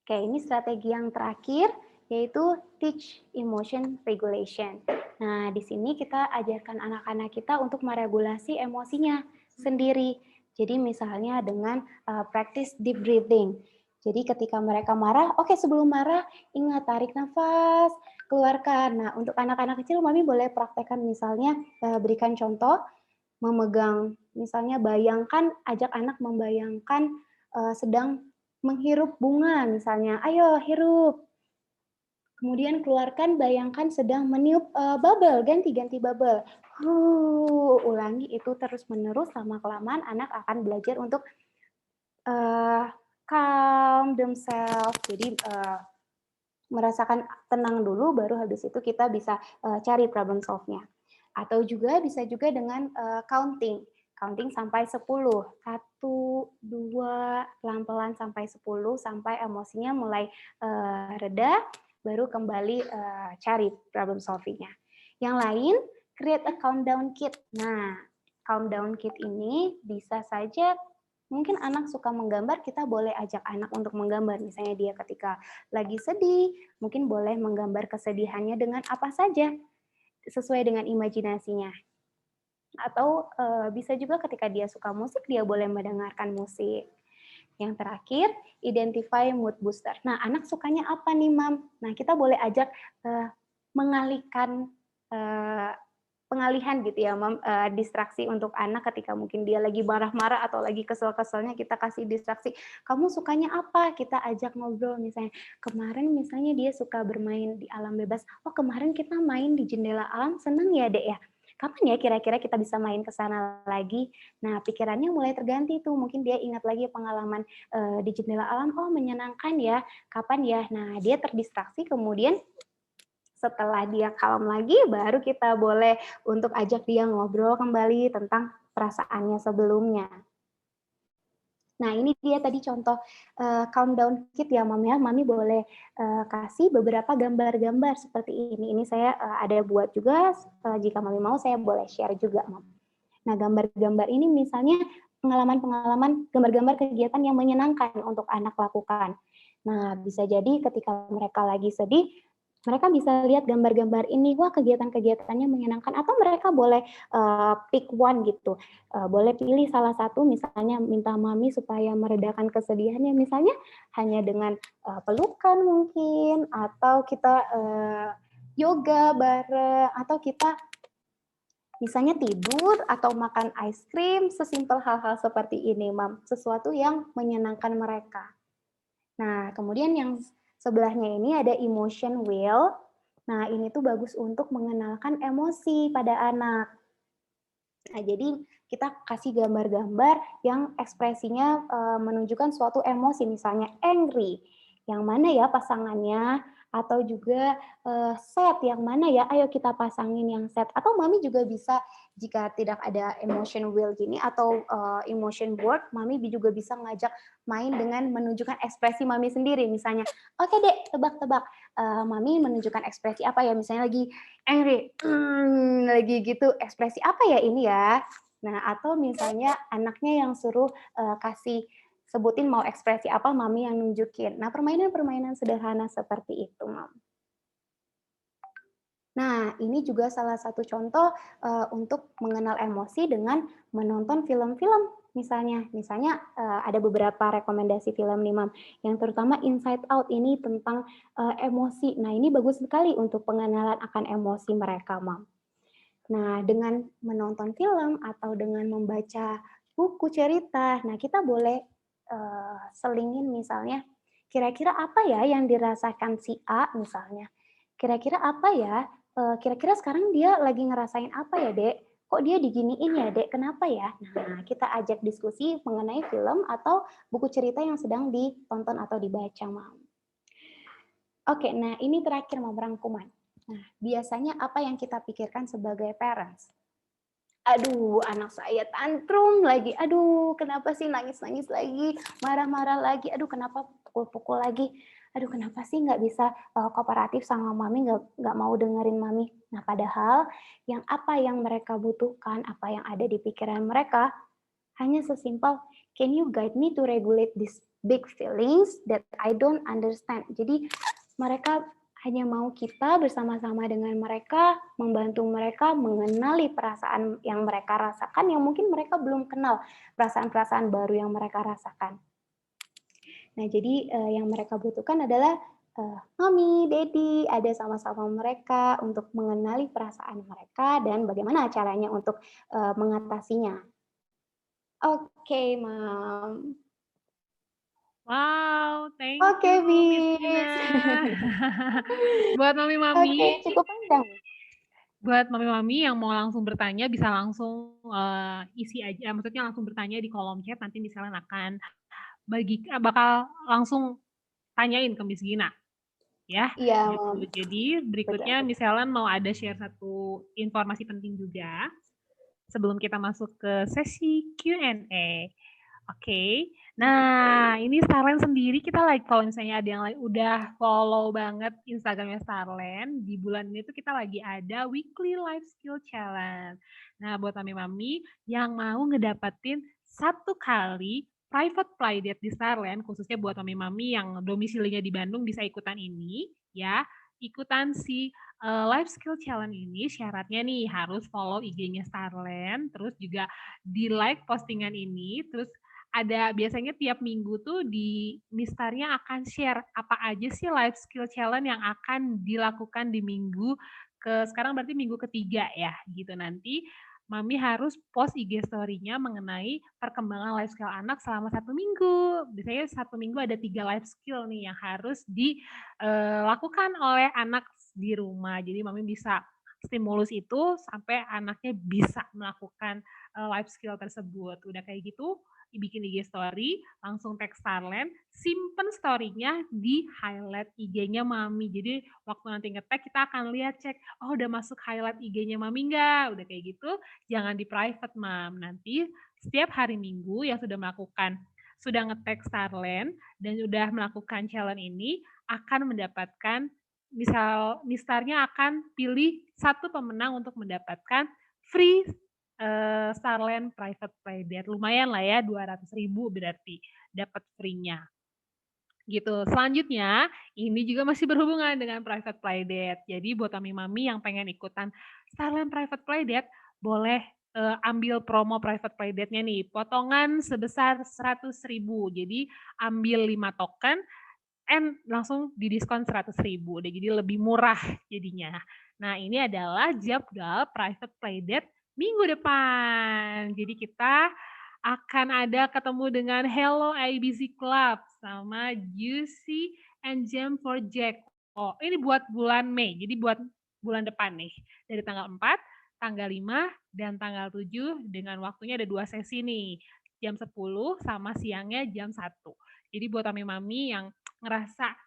Oke, ini strategi yang terakhir, yaitu teach emotion regulation. Nah, di sini kita ajarkan anak-anak kita untuk meregulasi emosinya sendiri. Jadi misalnya dengan practice deep breathing. Jadi ketika mereka marah, oke, sebelum marah ingat tarik nafas, keluarkan. Nah, untuk anak-anak kecil Mami boleh praktekkan misalnya berikan contoh memegang, misalnya bayangkan, ajak anak membayangkan sedang menghirup bunga misalnya, ayo hirup. Kemudian keluarkan, bayangkan sedang meniup bubble, ganti-ganti bubble. Ulangi itu terus-menerus, lama-kelamaan anak akan belajar untuk calm themselves. Jadi merasakan tenang dulu, baru habis itu kita bisa cari problem solve-nya. Atau juga bisa juga dengan counting sampai 10. 1, 2, pelan-pelan sampai 10, sampai emosinya mulai reda, baru kembali cari problem solving-nya. Yang lain, create a countdown kit. Nah, countdown kit ini bisa saja, mungkin anak suka menggambar, kita boleh ajak anak untuk menggambar. Misalnya dia ketika lagi sedih, mungkin boleh menggambar kesedihannya dengan apa saja, sesuai dengan imajinasinya. Atau bisa juga ketika dia suka musik, dia boleh mendengarkan musik. Yang terakhir, identify mood booster. Nah, anak sukanya apa nih, Mam? Nah, kita boleh ajak mengalihkan pengalihan gitu ya, Mam, distraksi untuk anak ketika mungkin dia lagi marah-marah atau lagi kesel-keselnya, kita kasih distraksi. Kamu sukanya apa? Kita ajak ngobrol misalnya. Kemarin misalnya dia suka bermain di alam bebas. Oh, kemarin kita main di jendela alam, seneng ya, Dek ya? Kapan ya kira-kira kita bisa main ke sana lagi? Nah, pikirannya mulai terganti tuh. Mungkin dia ingat lagi pengalaman di jendela alam, oh menyenangkan ya, kapan ya? Nah, dia terdistraksi, kemudian setelah dia calm lagi, baru kita boleh untuk ajak dia ngobrol kembali tentang perasaannya sebelumnya. Nah, ini dia tadi contoh countdown kit ya, Mam ya. Mami boleh kasih beberapa gambar-gambar seperti ini. Ini saya ada buat juga, jika Mami mau saya boleh share juga, Mam. Nah, gambar-gambar ini misalnya pengalaman-pengalaman, gambar-gambar kegiatan yang menyenangkan untuk anak lakukan. Nah, bisa jadi ketika mereka lagi sedih, mereka bisa lihat gambar-gambar ini, wah kegiatan-kegiatannya menyenangkan, atau mereka boleh pick one gitu, boleh pilih salah satu, misalnya minta Mami supaya meredakan kesedihannya, misalnya hanya dengan pelukan mungkin, atau kita yoga bareng, atau kita misalnya tidur atau makan ice cream, sesimpel hal-hal seperti ini, Mam, sesuatu yang menyenangkan mereka. Nah, kemudian yang sebelahnya ini ada emotion wheel. Nah, ini tuh bagus untuk mengenalkan emosi pada anak. Nah, jadi kita kasih gambar-gambar yang ekspresinya menunjukkan suatu emosi, misalnya angry. Yang mana ya pasangannya, atau juga sad, yang mana ya, ayo kita pasangin yang sad. Atau Mami juga bisa, jika tidak ada emotion wheel gini atau emotion board, Mami juga bisa ngajak main dengan menunjukkan ekspresi Mami sendiri. Misalnya, oke Dek, tebak-tebak. Mami menunjukkan ekspresi apa ya, misalnya lagi angry, lagi gitu, ekspresi apa ya ini ya. Nah, atau misalnya anaknya yang suruh kasih, sebutin mau ekspresi apa, Mami yang nunjukin. Nah, permainan-permainan sederhana seperti itu, Mam. Nah, ini juga salah satu contoh untuk mengenal emosi dengan menonton film-film misalnya. Misalnya ada beberapa rekomendasi film nih, Mam, yang terutama Inside Out ini tentang emosi. Nah, ini bagus sekali untuk pengenalan akan emosi mereka, Mam. Nah, dengan menonton film atau dengan membaca buku cerita, nah kita boleh selingin misalnya, kira-kira apa ya yang dirasakan si A misalnya, kira-kira apa ya, kira-kira sekarang dia lagi ngerasain apa ya, Dek? Kok dia diginiin ya, Dek? Kenapa ya? Nah, kita ajak diskusi mengenai film atau buku cerita yang sedang ditonton atau dibaca, Mam. Oke, nah ini terakhir, Mam, rangkuman. Nah, biasanya apa yang kita pikirkan sebagai parents? Aduh, anak saya tantrum lagi. Aduh, kenapa sih nangis-nangis lagi, marah-marah lagi. Aduh, kenapa pukul-pukul lagi. Aduh, kenapa sih nggak bisa kooperatif sama Mami, nggak mau dengerin Mami. Nah, padahal apa yang mereka butuhkan, apa yang ada di pikiran mereka, hanya sesimpel, can you guide me to regulate these big feelings that I don't understand. Jadi, mereka hanya mau kita bersama-sama dengan mereka, membantu mereka mengenali perasaan yang mereka rasakan, yang mungkin mereka belum kenal, perasaan-perasaan baru yang mereka rasakan. Nah, jadi yang mereka butuhkan adalah Mami, Daddy, ada sama-sama mereka untuk mengenali perasaan mereka dan bagaimana caranya untuk mengatasinya. Oke, Mam. Wow, thank Oke, you Miss Gina. Miss. Buat Oke, mami-mami cukup panjang. Buat mami-mami yang mau langsung bertanya bisa langsung isi aja, maksudnya langsung bertanya di kolom chat, nanti misalnya akan bakal langsung tanyain ke Miss Gina, ya. Iya, Gitu. Mam. Jadi Betul. berikutnya Miss Helen mau ada share satu informasi penting juga sebelum kita masuk ke sesi Q&A. Oke. Nah, ini Starland sendiri kita kalau misalnya ada yang udah follow banget Instagramnya Starland, di bulan ini tuh kita lagi ada Weekly Life Skill Challenge. Nah, buat mami-mami yang mau ngedapetin 1 kali private playdate di Starland, khususnya buat mami-mami yang domisilinya di Bandung bisa ikutan ini, ya. Ikutan si Life Skill Challenge ini syaratnya nih harus follow IG-nya Starland, terus juga di like postingan ini, terus ada biasanya tiap minggu tuh di Mistarnya akan share apa aja sih life skill challenge yang akan dilakukan di minggu sekarang berarti minggu ketiga ya gitu. Nanti Mami harus post IG story-nya mengenai perkembangan life skill anak selama 1 minggu. Biasanya 1 minggu ada 3 life skill nih yang harus dilakukan oleh anak di rumah. Jadi Mami bisa stimulus itu sampai anaknya bisa melakukan life skill tersebut. Udah kayak gitu, bikin IG story, langsung tag Starland, simpen story-nya di highlight IG-nya Mami. Jadi waktu nanti nge-tag kita akan lihat cek, oh udah masuk highlight IG-nya Mami nggak? Udah kayak gitu, jangan di private Mam. Nanti setiap hari Minggu yang sudah nge-tag Starland dan sudah melakukan challenge ini akan mendapatkan mistarnya akan pilih 1 pemenang untuk mendapatkan free Starland private playdate. Lumayan lah ya 200.000 berarti dapat free-nya. Gitu. Selanjutnya, ini juga masih berhubungan dengan private playdate. Jadi buat mami-mami yang pengen ikutan Starland private playdate, boleh ambil promo private playdate-nya nih, potongan sebesar 100.000. Jadi ambil 5 token langsung didiskon 100.000. Udah jadi lebih murah jadinya. Nah, ini adalah jadwal private playdate minggu depan. Jadi kita akan ada ketemu dengan Hello ABC Club sama Juicy and Jam for Jack. Oh, ini buat bulan Mei. Jadi buat bulan depan nih. Dari tanggal 4, tanggal 5, dan tanggal 7 dengan waktunya ada 2 sesi nih. Jam 10 sama siangnya jam 1. Jadi buat mami-mami yang ngerasa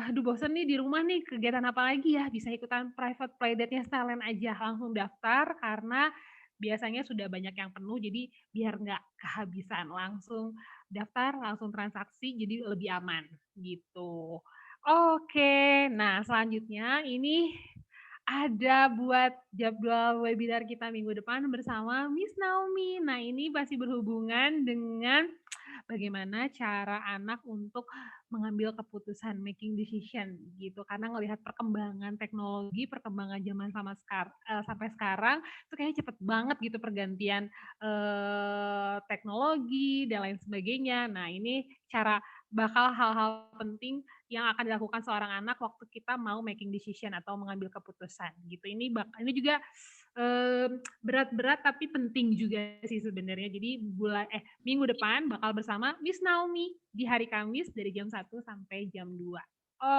aduh bosen nih di rumah nih kegiatan apa lagi ya, bisa ikutan private playdate-nya Starland aja, langsung daftar karena biasanya sudah banyak yang penuh, jadi biar nggak kehabisan, langsung daftar, langsung transaksi, jadi lebih aman gitu. Oke, nah selanjutnya ini ada buat jadwal webinar kita minggu depan bersama Miss Naomi. Nah ini masih berhubungan dengan bagaimana cara anak untuk mengambil keputusan, making decision gitu. Karena ngelihat perkembangan teknologi, perkembangan zaman sampai sekarang itu kayaknya cepet banget gitu pergantian teknologi dan lain sebagainya. Nah ini bakal hal-hal penting yang akan dilakukan seorang anak waktu kita mau making decision atau mengambil keputusan gitu. Ini juga berat-berat tapi penting juga sih sebenarnya. Jadi minggu depan bakal bersama Miss Naomi di hari Kamis dari jam 1 sampai jam 2.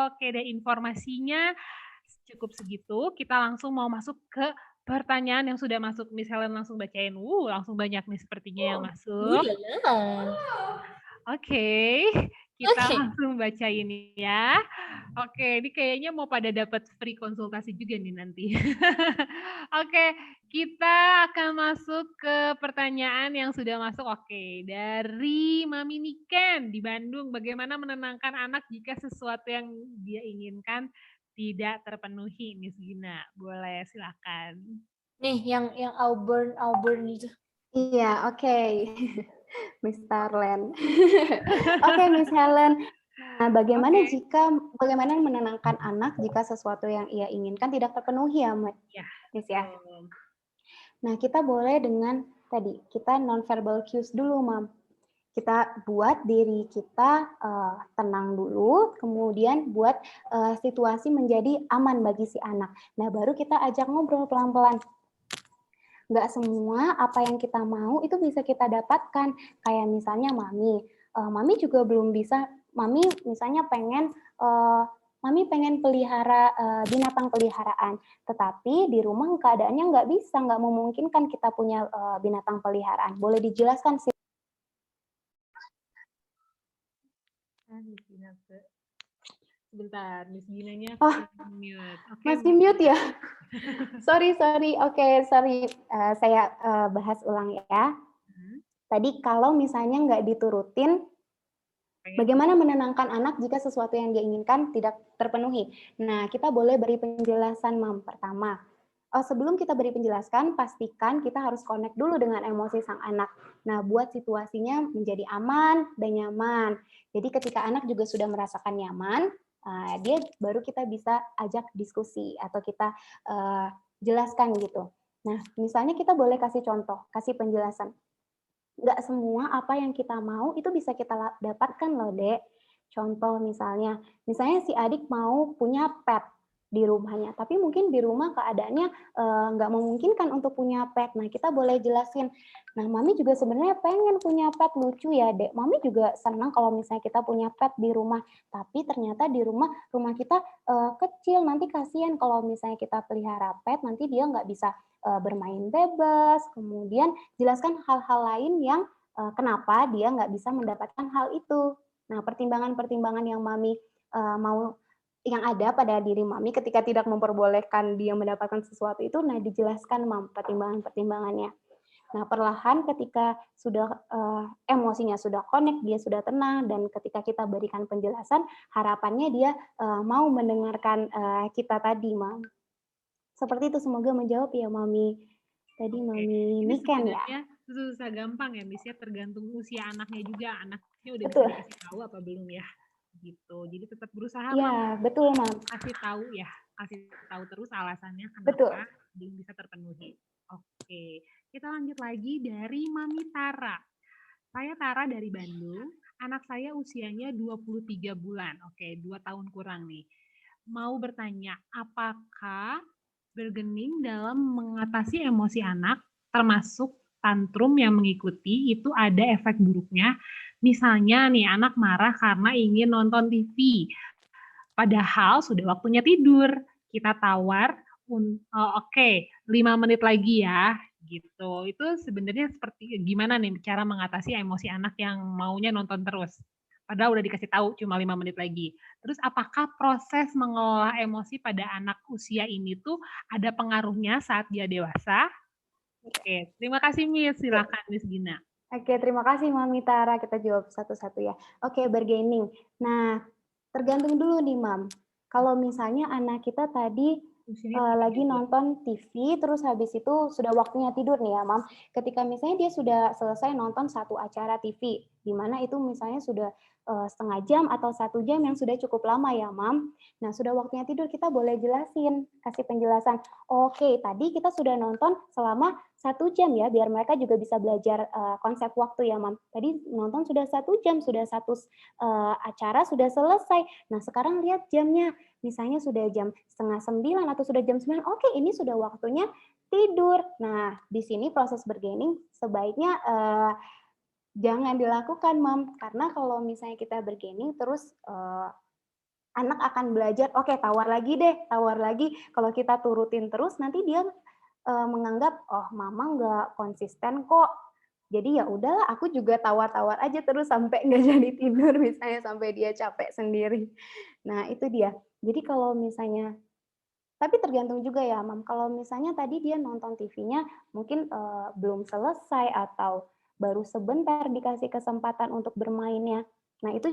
Oke deh, informasinya cukup segitu. Kita langsung mau masuk ke pertanyaan yang sudah masuk. Miss Helen langsung bacain. Langsung banyak nih sepertinya yang masuk. Oke, kita langsung baca ini ya. Oke, ini kayaknya mau pada dapat free konsultasi juga nih nanti. Oke, kita akan masuk ke pertanyaan yang sudah masuk. Oke, dari Mami Niken di Bandung, bagaimana menenangkan anak jika sesuatu yang dia inginkan tidak terpenuhi, Miss Gina? Boleh, silakan. Nih, yang Auburn itu. Iya, oke. Miss Starland. Oke, Miss Helen. Nah, bagaimana menenangkan anak jika sesuatu yang ia inginkan tidak terpenuhi ya, Miss ya? Nah, kita boleh dengan kita non-verbal cues dulu, Mam. Kita buat diri kita tenang dulu, kemudian buat situasi menjadi aman bagi si anak. Nah, baru kita ajak ngobrol pelan-pelan. Nggak semua apa yang kita mau itu bisa kita dapatkan. Kayak misalnya Mami juga belum bisa, Mami misalnya Mami pengen pelihara binatang peliharaan, tetapi di rumah keadaannya nggak bisa, nggak memungkinkan kita punya binatang peliharaan. Boleh dijelaskan sih? Sebentar, Miss Ginanya Oh, mute. Oke, masih mute ya? Sorry. Oke, sorry. Saya bahas ulang ya. Tadi kalau misalnya nggak diturutin, bagaimana menenangkan anak jika sesuatu yang dia inginkan tidak terpenuhi? Nah, kita boleh beri penjelasan, Mam. Pertama, sebelum kita beri penjelasan, pastikan kita harus connect dulu dengan emosi sang anak. Nah, buat situasinya menjadi aman dan nyaman. Jadi ketika anak juga sudah merasakan nyaman, dia baru kita bisa ajak diskusi atau kita jelaskan gitu. Nah, misalnya kita boleh kasih contoh, kasih penjelasan. Nggak semua apa yang kita mau itu bisa kita dapatkan loh, Dek. Contoh misalnya si adik mau punya pet di rumahnya, tapi mungkin di rumah keadaannya nggak memungkinkan untuk punya pet. Nah, kita boleh jelasin, nah Mami juga sebenarnya pengen punya pet, lucu ya Dek. Mami juga senang kalau misalnya kita punya pet di rumah, tapi ternyata di rumah kita kecil, nanti kasihan kalau misalnya kita pelihara pet, nanti dia nggak bisa bermain bebas, kemudian jelaskan hal-hal lain yang kenapa dia nggak bisa mendapatkan hal itu. Nah, pertimbangan-pertimbangan yang Mami mau yang ada pada diri Mami ketika tidak memperbolehkan dia mendapatkan sesuatu itu, nah dijelaskan Mam pertimbangan-pertimbangannya. Nah, perlahan ketika sudah emosinya sudah connect, dia sudah tenang, dan ketika kita berikan penjelasan, harapannya dia mau mendengarkan kita tadi, Mam. Seperti itu, semoga menjawab ya, Mami. Tadi Mami ini Niken ya. sebenarnya susah gampang ya, Miss ya, tergantung usia anaknya juga. Anaknya udah Betul. bisa dikasih tahu apa belum ya? Gitu. Jadi tetap berusaha Iya, betul, Mam. kasih tahu ya, kasih tahu terus alasannya Betul. kenapa belum bisa terpenuhi. Oke, kita lanjut lagi dari Mami Tara. Saya Tara dari Bandung. Anak saya usianya 23 bulan. Oke, 2 tahun kurang nih. Mau bertanya, apakah bergening dalam mengatasi emosi anak, termasuk tantrum yang mengikuti, itu ada efek buruknya? Misalnya nih, anak marah karena ingin nonton TV, padahal sudah waktunya tidur. Kita tawar, oke, 5 menit lagi ya, gitu. Itu sebenarnya seperti gimana nih cara mengatasi emosi anak yang maunya nonton terus? Padahal udah dikasih tahu cuma 5 menit lagi. Terus apakah proses mengelola emosi pada anak usia ini tuh ada pengaruhnya saat dia dewasa? Oke, terima kasih Miss. Silakan Miss Gina. Oke, terima kasih Mami Tara. Kita jawab satu-satu ya. Oke, bargaining. Nah, tergantung dulu nih, Mam. Kalau misalnya anak kita tadi lagi nonton TV, terus habis itu sudah waktunya tidur nih ya, Mam. Ketika misalnya dia sudah selesai nonton satu acara TV, di mana itu misalnya sudah setengah jam atau 1 jam yang sudah cukup lama ya, Mam. Nah, sudah waktunya tidur, kita boleh jelasin, kasih penjelasan. Oke, tadi kita sudah nonton selama 1 jam ya, biar mereka juga bisa belajar konsep waktu ya, Mam. Tadi nonton sudah 1 jam, sudah satu acara sudah selesai. Nah, sekarang lihat jamnya, misalnya sudah jam 8:30 atau sudah jam 9, oke ini sudah waktunya tidur. Nah, di sini proses bergaining sebaiknya jangan dilakukan, Mam. Karena kalau misalnya kita bergaining terus anak akan belajar, oke tawar lagi deh, tawar lagi. Kalau kita turutin terus, nanti dia menganggap, oh mama nggak konsisten kok. Jadi ya udahlah, aku juga tawar-tawar aja terus sampai nggak jadi tidur, misalnya sampai dia capek sendiri. Nah itu dia. Jadi kalau misalnya, tapi tergantung juga ya, Mam. Kalau misalnya tadi dia nonton TV-nya mungkin belum selesai atau baru sebentar dikasih kesempatan untuk bermainnya. Nah itu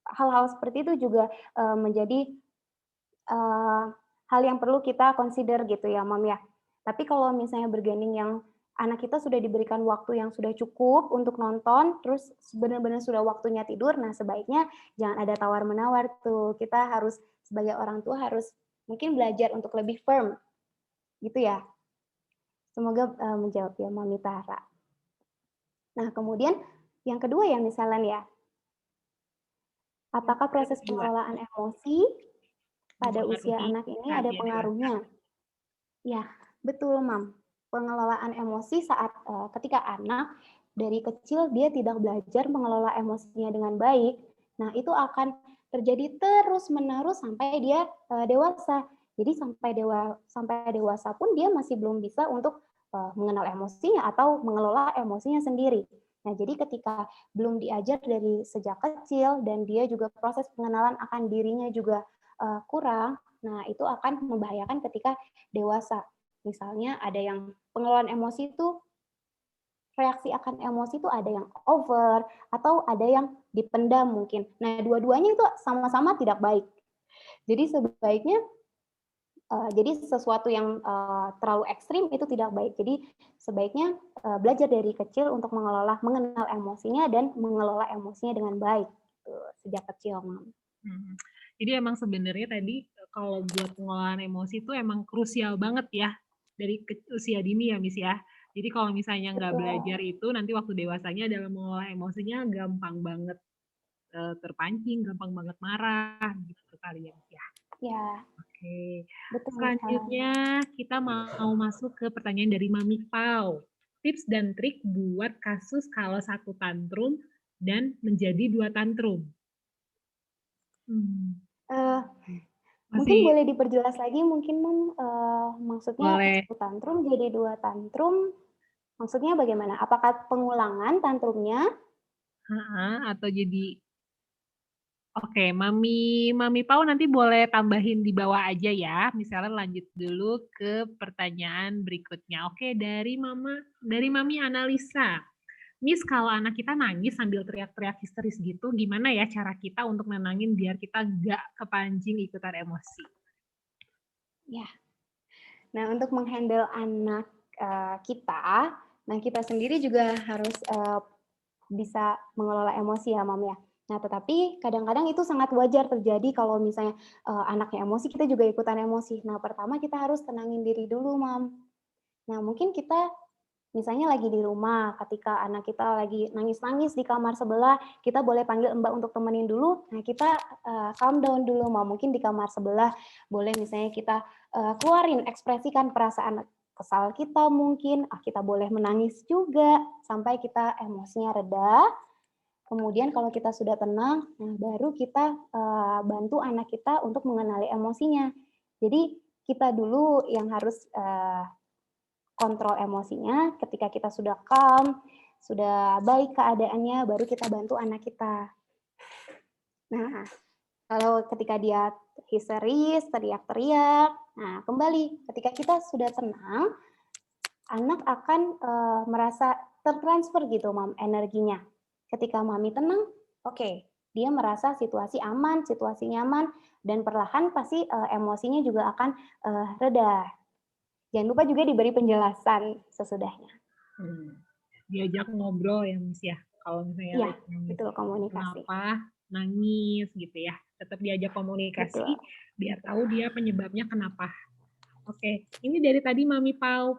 hal-hal seperti itu juga menjadi hal yang perlu kita consider gitu ya, Mam ya. Tapi kalau misalnya bergaining yang anak kita sudah diberikan waktu yang sudah cukup untuk nonton, terus benar-benar sudah waktunya tidur, nah sebaiknya jangan ada tawar-menawar tuh. Kita harus sebagai orang tua harus mungkin belajar untuk lebih firm, gitu ya. Semoga menjawab ya, Mami Tara. Nah, kemudian Yang kedua ya Miss Helen ya, apakah Yang proses kedua, pengelolaan emosi pada usia mempengaruhi anak ini saat ada dia dewasa. pengaruhnya? Ya, betul, Mam. Pengelolaan emosi saat ketika anak dari kecil dia tidak belajar mengelola emosinya dengan baik, nah itu akan terjadi terus-menerus sampai dia dewasa. Jadi sampai dewasa pun dia masih belum bisa untuk mengenal emosinya atau mengelola emosinya sendiri. Nah, jadi ketika belum diajar dari sejak kecil dan dia juga proses pengenalan akan dirinya juga kurang, nah itu akan membahayakan ketika dewasa. Misalnya ada yang pengelolaan emosi itu, reaksi akan emosi itu ada yang over atau ada yang dipendam mungkin. Nah, dua-duanya itu sama-sama tidak baik. Jadi sebaiknya jadi sesuatu yang terlalu ekstrim itu tidak baik. Jadi sebaiknya belajar dari kecil untuk mengenal emosinya dan mengelola emosinya dengan baik gitu, sejak kecil, Mam. Jadi emang sebenarnya tadi kalau buat pengelolaan emosi itu emang krusial banget ya dari usia dini ya Miss ya. Jadi kalau misalnya nggak belajar itu nanti waktu dewasanya dalam mengelola emosinya gampang banget terpancing, gampang banget marah gitu kali ya Miss ya. Ya, Oke. betul misalnya. Selanjutnya kita mau masuk ke pertanyaan dari Mami Pau. Tips dan trik buat kasus kalau satu tantrum dan menjadi 2 tantrum. Mungkin Masih boleh diperjelas lagi mungkin Mam, maksudnya boleh. satu tantrum jadi 2 tantrum, maksudnya bagaimana? Apakah pengulangan tantrumnya? Atau jadi oke, Mami Pau nanti boleh tambahin di bawah aja ya. Misalnya lanjut dulu ke pertanyaan berikutnya. Oke, dari Mami Analisa. Miss, kalau anak kita nangis sambil teriak-teriak histeris gitu, gimana ya cara kita untuk nenangin biar kita nggak kepancing ikutan emosi? Ya. Nah, untuk menghandle anak kita, nah kita sendiri juga harus bisa mengelola emosi ya, Mam ya. Nah, tetapi kadang-kadang itu sangat wajar terjadi kalau misalnya anaknya emosi, kita juga ikutan emosi. Nah, pertama kita harus tenangin diri dulu, Mam. Nah, mungkin kita misalnya lagi di rumah, ketika anak kita lagi nangis-nangis di kamar sebelah, kita boleh panggil Mbak untuk temenin dulu. Nah, kita calm down dulu, Mam. Mungkin di kamar sebelah boleh misalnya kita keluarin, ekspresikan perasaan kesal kita mungkin, kita boleh menangis juga sampai kita emosinya reda. Kemudian kalau kita sudah tenang, nah baru kita bantu anak kita untuk mengenali emosinya. Jadi kita dulu yang harus kontrol emosinya. Ketika kita sudah calm, sudah baik keadaannya, baru kita bantu anak kita. Nah, kalau ketika dia histeris, teriak-teriak, nah kembali ketika kita sudah tenang, anak akan merasa tertransfer gitu, Mam, energinya. Ketika Mami tenang, oke, dia merasa situasi aman, situasi nyaman, dan perlahan pasti emosinya juga akan reda. Jangan lupa juga diberi penjelasan sesudahnya. Diajak ngobrol ya, Miss ya. Kalau misalnya Iya, lagi nangis, betul, komunikasi. kenapa nangis gitu ya. Tetap diajak komunikasi Betul. biar tahu dia penyebabnya kenapa. Oke, ini dari tadi Mami Pau.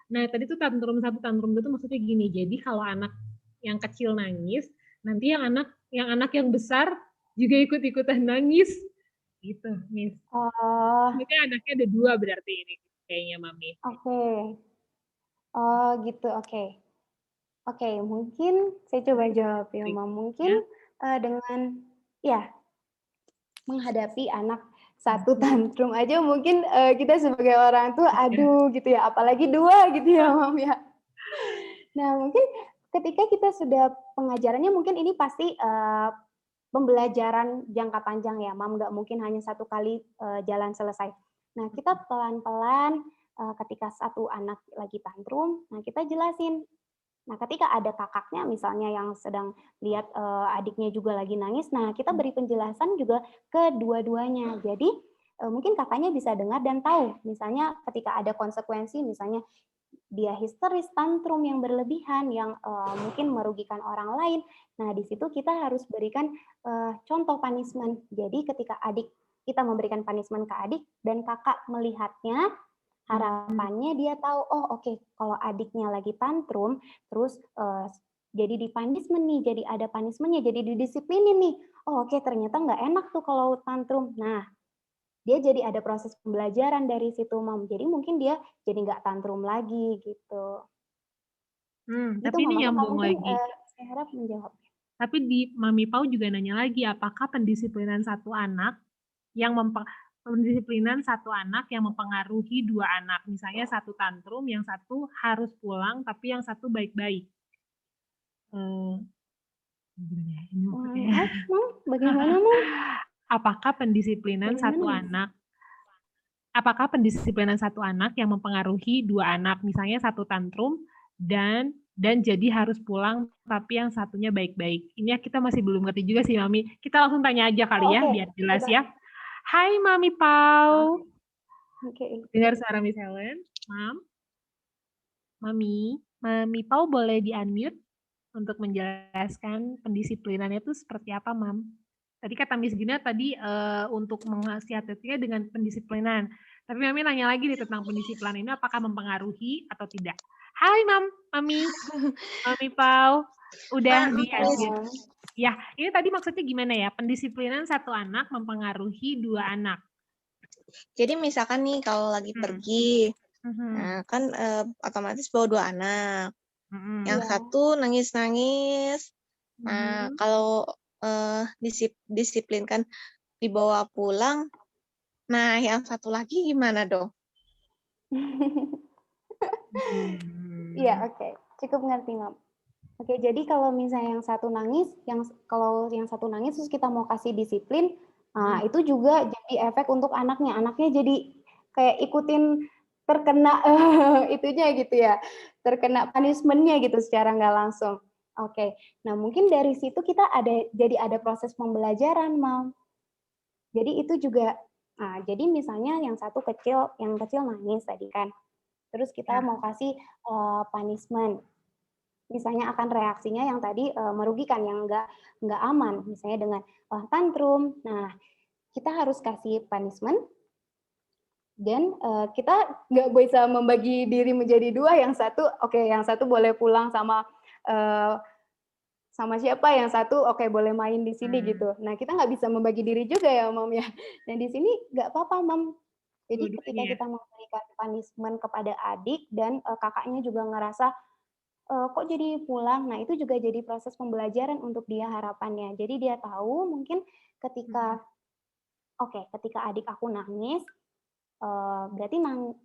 Nah, tadi tuh tantrum 1, tantrum 2 tuh maksudnya gini. Jadi kalau anak yang kecil nangis, nanti yang anak yang besar juga ikut-ikutan nangis. Gitu, Miss. Berarti anaknya ada 2 berarti ini kayaknya Mami. Oke. Oh, gitu. Oke. Oke, mungkin saya coba jawab ya, Mam. Mungkin dengan ya menghadapi anak satu tantrum aja mungkin kita sebagai orang tua aduh gitu ya, apalagi 2 gitu ya, Mam ya. Nah, mungkin ketika kita sudah pengajarannya mungkin ini pasti pembelajaran jangka panjang ya, Mam, nggak mungkin hanya 1 kali jalan selesai. Nah, kita pelan-pelan ketika satu anak lagi tantrum, nah kita jelasin. Nah, ketika ada kakaknya misalnya yang sedang lihat adiknya juga lagi nangis, nah kita beri penjelasan juga ke dua-duanya. Jadi mungkin kakaknya bisa dengar dan tahu, misalnya ketika ada konsekuensi, misalnya dia histeris, tantrum yang berlebihan, yang mungkin merugikan orang lain. Nah, di situ kita harus berikan contoh punishment. Jadi ketika kita memberikan punishment ke adik dan kakak melihatnya, Harapannya dia tahu, oh oke, kalau adiknya lagi tantrum, terus jadi di-punishment nih, jadi ada punishment-nya, jadi didisiplinin nih. Oh oke, ternyata nggak enak tuh kalau tantrum. Nah, dia jadi ada proses pembelajaran dari situ, Mam. Jadi mungkin dia jadi nggak tantrum lagi gitu. Gitu, Tapi Mam. ini Apakah nyambung mungkin lagi. saya harap menjawab? Tapi di Mami Pau juga nanya lagi, apakah pendisiplinan satu anak yang mempengaruhi dua anak, misalnya satu tantrum, yang satu harus pulang, tapi yang satu baik-baik. Gimana ya? Ini maksudnya. Maaf, Mam. Bagaimana, Mam? Apakah pendisiplinan Bagaimana, satu Mam? anak apakah pendisiplinan satu anak yang mempengaruhi dua anak, misalnya satu tantrum dan jadi harus pulang tapi yang satunya baik-baik. Ini kita masih belum ngerti juga sih, Mami. Kita langsung tanya aja kali ya, Oke. biar jelas Coba. ya. Hai Mami Pau. Oke. Dengar suara Miss Helen? Mam? Mami Pau boleh di-unmute untuk menjelaskan pendisiplinannya itu seperti apa, Mam? Tadi kata Miss Gina tadi untuk mensiasatinya dengan pendisiplinan. Tapi Mami nanya lagi nih tentang pendisiplinan ini apakah mempengaruhi atau tidak. Hai Mami Pau, udah di-unmute. Ya, ini tadi maksudnya gimana ya? Pendisiplinan satu anak mempengaruhi dua anak. Jadi misalkan nih kalau lagi pergi, nah kan otomatis bawa dua anak. Yang satu nangis-nangis. Nah, kalau disiplinkan dibawa pulang, nah yang satu lagi gimana dong? Iya, oke. Cukup ngerti, Mam. Oke, jadi kalau misalnya yang satu nangis, kalau yang satu nangis terus kita mau kasih disiplin, nah itu juga jadi efek untuk anaknya. Anaknya jadi kayak ikutin terkena itunya gitu ya, terkena punishment-nya gitu secara nggak langsung. Oke, nah mungkin dari situ kita jadi ada proses pembelajaran, Mam. Jadi itu juga, nah jadi misalnya yang kecil nangis tadi kan, terus kita mau kasih punishment. Misalnya akan reaksinya yang tadi merugikan, yang nggak aman, misalnya dengan tantrum. Nah, kita harus kasih punishment dan kita nggak bisa membagi diri menjadi dua. Yang satu boleh pulang sama siapa, yang satu boleh main di sini gitu. Nah, kita nggak bisa membagi diri juga ya, Mam ya. Dan di sini nggak apa-apa, Mam. Jadi ketika kita memberikan punishment kepada adik dan kakaknya juga ngerasa kok jadi pulang, nah itu juga jadi proses pembelajaran untuk dia harapannya. Jadi dia tahu mungkin ketika adik aku nangis, berarti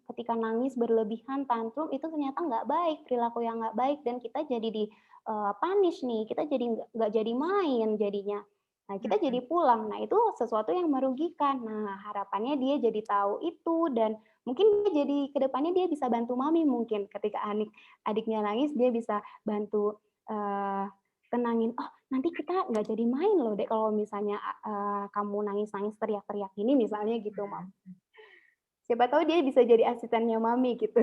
ketika nangis berlebihan, tantrum, itu ternyata nggak baik, perilaku yang nggak baik, dan kita jadi punish nih, kita jadi nggak jadi main jadinya. Nah, kita jadi pulang. Nah, itu sesuatu yang merugikan. Nah, harapannya dia jadi tahu itu, dan mungkin dia jadi kedepannya dia bisa bantu mami, mungkin ketika adiknya nangis dia bisa bantu tenangin, oh nanti kita nggak jadi main loh dek kalau misalnya kamu nangis-nangis teriak-teriak ini misalnya gitu, Mam. Siapa tahu dia bisa jadi asistennya mami gitu.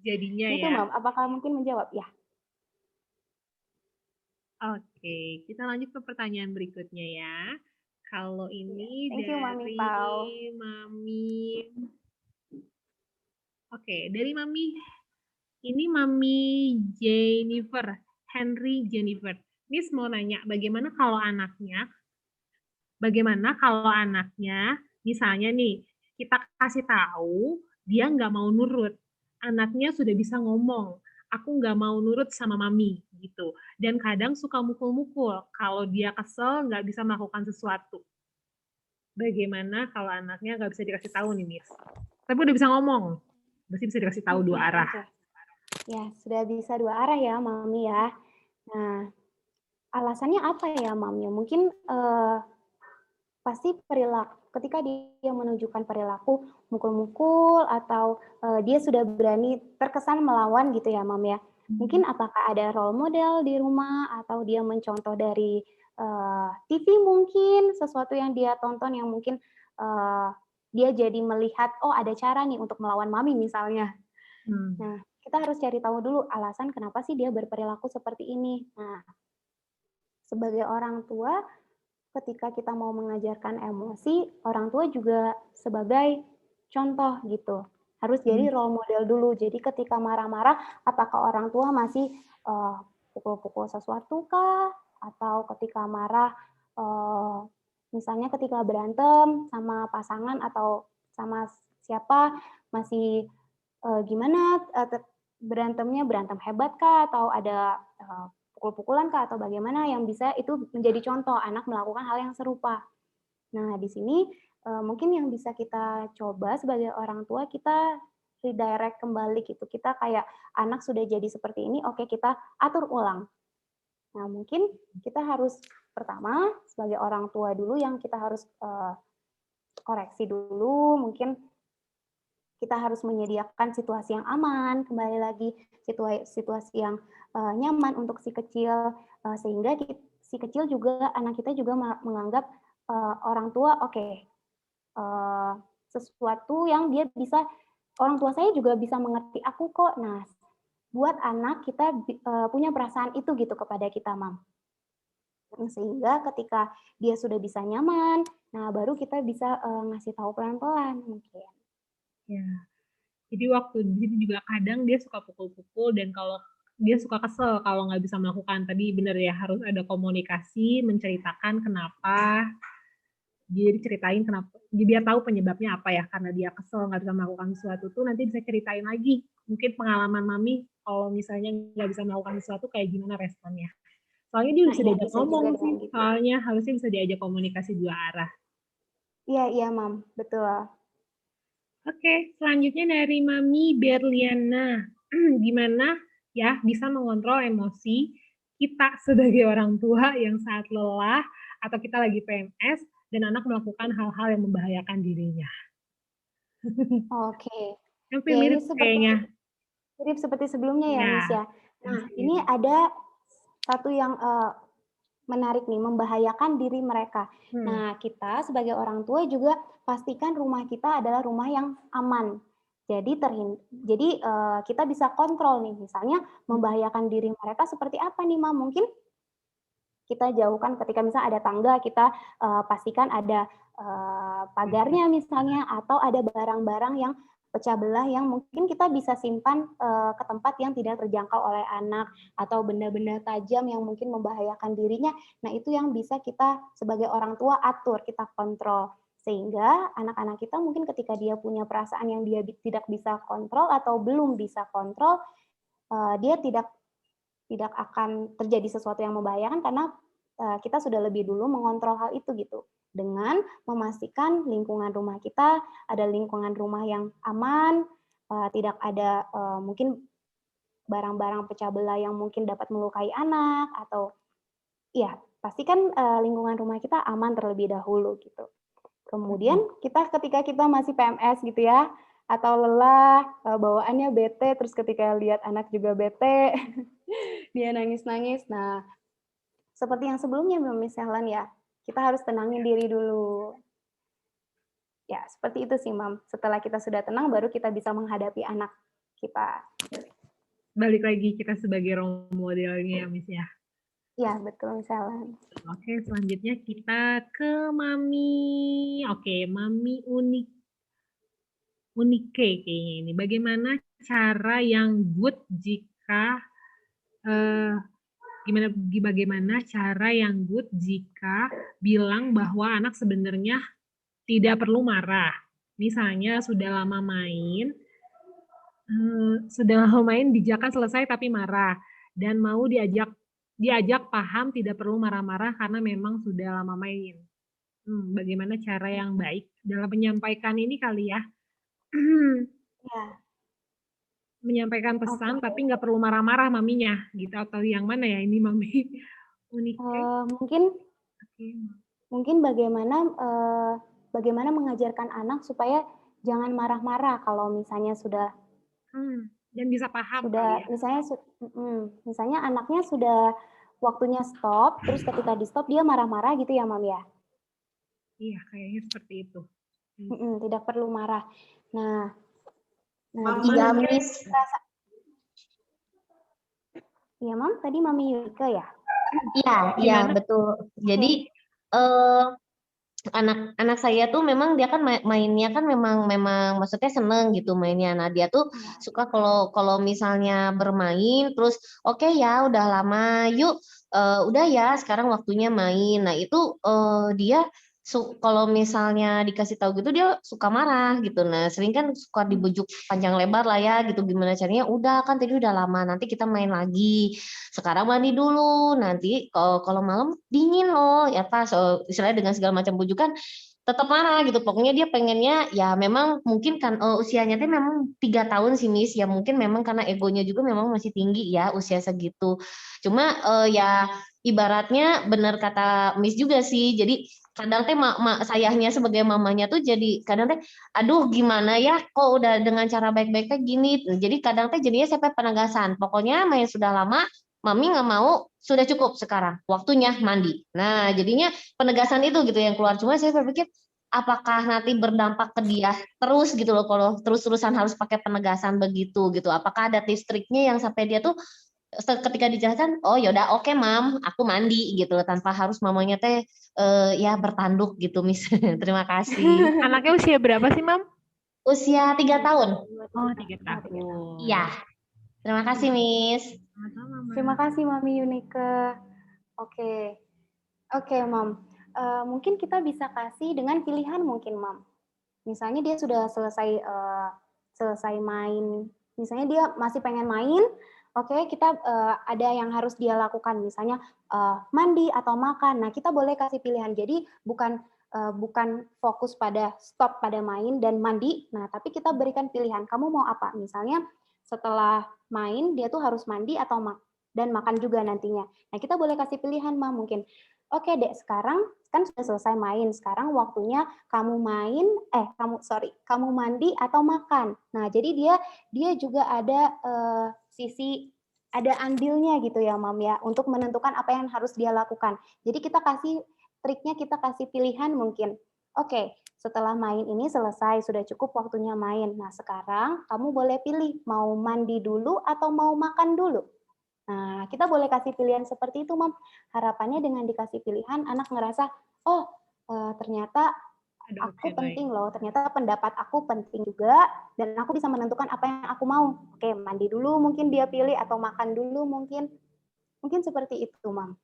Jadinya gitu, ya. Mam. Apakah mungkin menjawab? Ya. Oke, kita lanjut ke pertanyaan berikutnya ya. Kalau ini Thank you, Mami dari Pau. Mami. Oke, dari Mami. Ini Mami Jennifer, Henry Jennifer. Miss mau nanya, bagaimana kalau anaknya, misalnya nih, kita kasih tahu, dia nggak mau nurut. Anaknya sudah bisa ngomong, aku nggak mau nurut sama mami, gitu. Dan kadang suka mukul-mukul, kalau dia kesel nggak bisa melakukan sesuatu. Bagaimana kalau anaknya nggak bisa dikasih tahu nih, Miss? Tapi udah bisa ngomong, berarti bisa dikasih tahu dua arah. Ya, sudah bisa dua arah ya, Mami ya. Nah, alasannya apa ya, Mami? Mungkin pasti ketika dia menunjukkan perilaku mukul-mukul atau dia sudah berani terkesan melawan gitu ya, Mam ya. Mungkin apakah ada role model di rumah atau dia mencontoh dari TV mungkin, sesuatu yang dia tonton yang mungkin dia jadi melihat, oh ada cara nih untuk melawan mami misalnya. Nah, kita harus cari tahu dulu alasan kenapa sih dia berperilaku seperti ini. Nah, sebagai orang tua, ketika kita mau mengajarkan emosi, orang tua juga sebagai contoh gitu. harus jadi role model dulu. Jadi ketika marah-marah, apakah orang tua masih pukul-pukul sesuatu kah? Atau ketika marah, misalnya ketika berantem sama pasangan atau sama siapa, masih gimana berantemnya, berantem hebat kah? Atau ada pukul-pukulan kah? Atau bagaimana yang bisa itu menjadi contoh anak melakukan hal yang serupa. Nah, di sini mungkin yang bisa kita coba sebagai orang tua, kita redirect kembali gitu. Kita kayak anak sudah jadi seperti ini, oke kita atur ulang. Nah, mungkin kita harus pertama sebagai orang tua dulu yang kita harus koreksi dulu, mungkin kita harus menyediakan situasi yang aman, kembali lagi situasi yang nyaman untuk si kecil, sehingga si kecil juga, anak kita juga menganggap orang tua, oke, sesuatu yang dia bisa, orang tua saya juga bisa mengerti aku kok. Nah, buat anak kita punya perasaan itu gitu kepada kita, Mam. Sehingga ketika dia sudah bisa nyaman, nah baru kita bisa ngasih tahu pelan-pelan mungkin. Ya, jadi juga kadang dia suka pukul-pukul, dan kalau dia suka kesel kalau nggak bisa melakukan. Tadi bener ya, harus ada komunikasi, menceritakan kenapa, jadi ceritain kenapa, biar tahu penyebabnya apa ya, karena dia kesel nggak bisa melakukan sesuatu tuh, nanti bisa ceritain lagi. Mungkin pengalaman Mami, kalau misalnya nggak bisa melakukan sesuatu kayak gimana responnya. Soalnya dia bisa diajak ngomong sih, gitu. Soalnya harusnya bisa diajak komunikasi dua arah. Iya, Mam, betul. Oke, selanjutnya dari Mami Berliana. Gimana ya bisa mengontrol emosi kita sebagai orang tua yang saat lelah atau kita lagi PMS dan anak melakukan hal-hal yang membahayakan dirinya. Oke. Hampir mirip kayaknya. Mirip seperti sebelumnya ya, Miss ya. Nah, ini ada satu yang menarik nih, membahayakan diri mereka. Nah, kita sebagai orang tua juga pastikan rumah kita adalah rumah yang aman. Jadi kita bisa kontrol nih, misalnya membahayakan diri mereka seperti apa nih, Mam? Mungkin kita jauhkan ketika misalnya ada tangga, kita pastikan ada pagarnya misalnya, atau ada barang-barang yang pecah belah yang mungkin kita bisa simpan ke tempat yang tidak terjangkau oleh anak, atau benda-benda tajam yang mungkin membahayakan dirinya. Nah, itu yang bisa kita sebagai orang tua atur, kita kontrol. Sehingga anak-anak kita mungkin ketika dia punya perasaan yang dia tidak bisa kontrol atau belum bisa kontrol, dia tidak akan terjadi sesuatu yang membahayakan karena kita sudah lebih dulu mengontrol hal itu gitu. Dengan memastikan lingkungan rumah kita ada lingkungan rumah yang aman, tidak ada mungkin barang-barang pecah belah yang mungkin dapat melukai anak, atau ya pastikan lingkungan rumah kita aman terlebih dahulu gitu. Kemudian ketika kita masih PMS gitu ya, atau lelah, bawaannya bete, terus ketika lihat anak juga bete, dia nangis-nangis. Nah, seperti yang sebelumnya Miss Helen ya, kita harus tenangin diri dulu. Ya, seperti itu sih, Mam. Setelah kita sudah tenang, baru kita bisa menghadapi anak kita. Balik lagi kita sebagai role modelnya ya, Miss ya. Ya, betul, Miss Helen. Oke, selanjutnya kita ke Mami. Oke, Mami Unike kayaknya ini. Bagaimana cara yang good jika bagaimana cara yang good jika bilang bahwa anak sebenarnya tidak perlu marah. Misalnya sudah lama main dijakan selesai tapi marah, dan mau diajak paham tidak perlu marah-marah karena memang sudah lama main. Bagaimana cara yang baik dalam menyampaikan ini kali ya? Ya. Menyampaikan pesan tapi nggak perlu marah-marah maminya gitu, atau yang mana ya ini Mami? Mungkin bagaimana mengajarkan anak supaya jangan marah-marah kalau misalnya sudah dan bisa paham sudah ya? misalnya anaknya sudah waktunya stop, terus ketika di stop dia marah-marah gitu ya, Mam ya? Iya, kayaknya seperti itu. Tidak perlu marah. Nah, iya, Miss. Iya, Mam, tadi Mami Yurika ya? Iya, betul. Jadi anak saya tuh memang dia kan mainnya kan memang memang maksudnya seneng gitu mainnya. Nah dia tuh suka kalau kalau misalnya bermain terus oke ya udah lama yuk udah ya sekarang waktunya main. Nah itu dia kalau misalnya dikasih tahu gitu dia suka marah gitu. Nah sering kan suka dibujuk panjang lebar lah ya gitu gimana caranya. Udah kan tadi udah lama nanti kita main lagi. Sekarang mandi dulu nanti kalau malam dingin loh ya pas istilahnya dengan segala macam bujukan tetap marah gitu pokoknya dia pengennya ya memang mungkin kan usianya tuh memang 3 tahun sih Miss ya mungkin memang karena egonya juga memang masih tinggi ya usia segitu cuma ya ibaratnya benar kata Miss juga sih jadi kadang teh sayahnya sebagai mamanya tuh jadi kadang teh aduh gimana ya kok udah dengan cara baik-baik teh gini jadi kadang teh jadinya sampai penegasan pokoknya main sudah lama Mami nggak mau, sudah cukup sekarang, waktunya mandi. Nah, jadinya penegasan itu gitu yang keluar. Cuma saya berpikir, apakah nanti berdampak ke dia terus gitu loh, kalau terus-terusan harus pakai penegasan begitu gitu. Apakah ada tips triknya yang sampai dia tuh ketika dijelaskan, oh yaudah oke mam, aku mandi gitu loh, tanpa harus mamanya teh ya bertanduk gitu, Miss. Terima kasih. Anaknya usia berapa sih, Mam? Usia 3 tahun. Oh, 3 tahun. Iya. Terima kasih, Miss. Terima kasih Mami Yunike. Oke. Oke, Mam. Mungkin kita bisa kasih dengan pilihan mungkin, Mam. Misalnya dia sudah selesai main, misalnya dia masih pengen main, oke, kita ada yang harus dia lakukan, misalnya mandi atau makan. Nah, kita boleh kasih pilihan. Jadi bukan fokus pada stop pada main dan mandi. Nah, tapi kita berikan pilihan. Kamu mau apa? Misalnya setelah main dia tuh harus mandi atau dan makan juga nantinya. Nah, kita boleh kasih pilihan, Mam, mungkin. Oke, Dek, sekarang kan sudah selesai main. Sekarang waktunya kamu kamu mandi atau makan. Nah, jadi dia juga ada ada andilnya gitu ya, Mam ya, untuk menentukan apa yang harus dia lakukan. Jadi kita kasih triknya, kita kasih pilihan mungkin. Oke, setelah main ini selesai, sudah cukup waktunya main. Nah, sekarang kamu boleh pilih mau mandi dulu atau mau makan dulu. Nah, kita boleh kasih pilihan seperti itu, Mam. Harapannya dengan dikasih pilihan, anak ngerasa, oh, ternyata aku penting loh, ternyata pendapat aku penting juga, dan aku bisa menentukan apa yang aku mau. Oke, mandi dulu mungkin dia pilih, atau makan dulu mungkin. Mungkin seperti itu, Mam.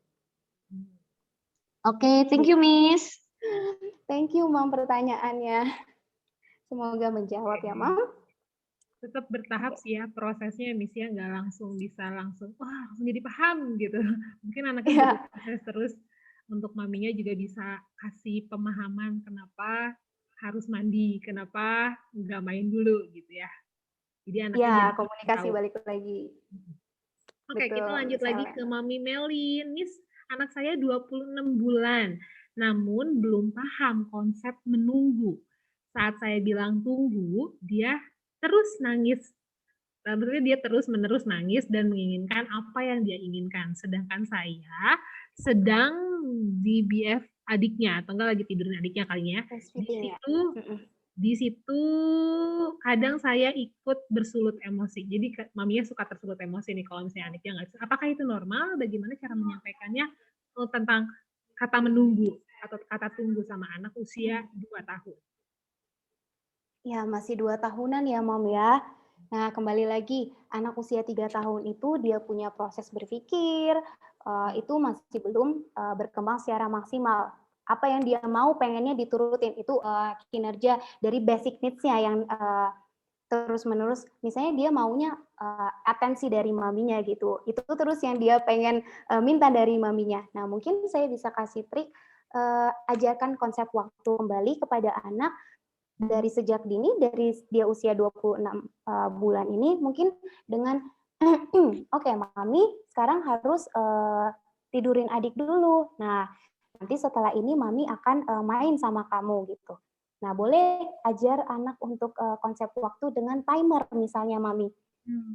Oke, thank you, Miss. Thank you, Mam, pertanyaannya. Semoga menjawab ya, Mam. Tetap bertahap sih ya prosesnya, Miss ya, nggak langsung bisa langsung jadi paham gitu. Mungkin anaknya butuh proses terus untuk maminya juga bisa kasih pemahaman kenapa harus mandi, kenapa nggak main dulu gitu ya. Jadi anaknya komunikasi tahu. Balik lagi. Oke, kita lanjut lagi ke Mami Melin. Miss, anak saya 26 bulan, namun belum paham konsep menunggu. Saat saya bilang tunggu, dia terus nangis. Maksudnya dia terus-menerus nangis dan menginginkan apa yang dia inginkan. Sedangkan saya sedang di BF adiknya, atau enggak lagi tidurin adiknya kalinya. Di situ kadang saya ikut bersulut emosi. Jadi maminya suka tersulut emosi nih kalau misalnya adiknya nggak. Apakah itu normal? Bagaimana cara menyampaikannya tentang kata menunggu atau kata tunggu sama anak usia 2 tahun? Ya, masih 2 tahunan ya, Mom ya. Nah, kembali lagi, anak usia 3 tahun itu dia punya proses berpikir, itu masih belum berkembang secara maksimal. Apa yang dia mau pengennya diturutin, itu kinerja dari basic needs-nya yang terus-menerus. Misalnya dia maunya atensi dari maminya gitu. Itu terus yang dia pengen minta dari maminya. Nah, mungkin saya bisa kasih trik, ajarkan konsep waktu kembali kepada anak, dari sejak dini, dari dia usia 26 bulan ini, mungkin dengan, oke, Mami sekarang harus tidurin adik dulu. Nah, nanti setelah ini Mami akan main sama kamu gitu. Nah, boleh ajar anak untuk konsep waktu dengan timer misalnya, Mami.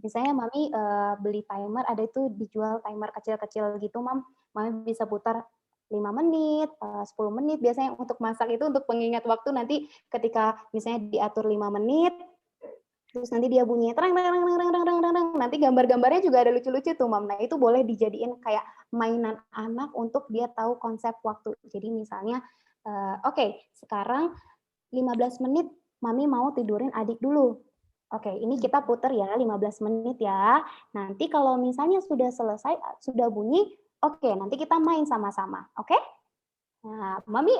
Misalnya Mami beli timer, ada itu dijual timer kecil-kecil gitu, Mami bisa putar 5 menit, 10 menit, biasanya untuk masak itu untuk pengingat waktu nanti ketika misalnya diatur 5 menit, terus nanti dia bunyi terang, nanti gambar-gambarnya juga ada lucu-lucu tuh, Mam. Nah, itu boleh dijadiin kayak mainan anak untuk dia tahu konsep waktu. Jadi misalnya Oke, sekarang 15 menit Mami mau tidurin adik dulu. Oke, ini kita puter ya 15 menit ya. Nanti kalau misalnya sudah selesai, sudah bunyi, oke, nanti kita main sama-sama. Oke? Nah, Mami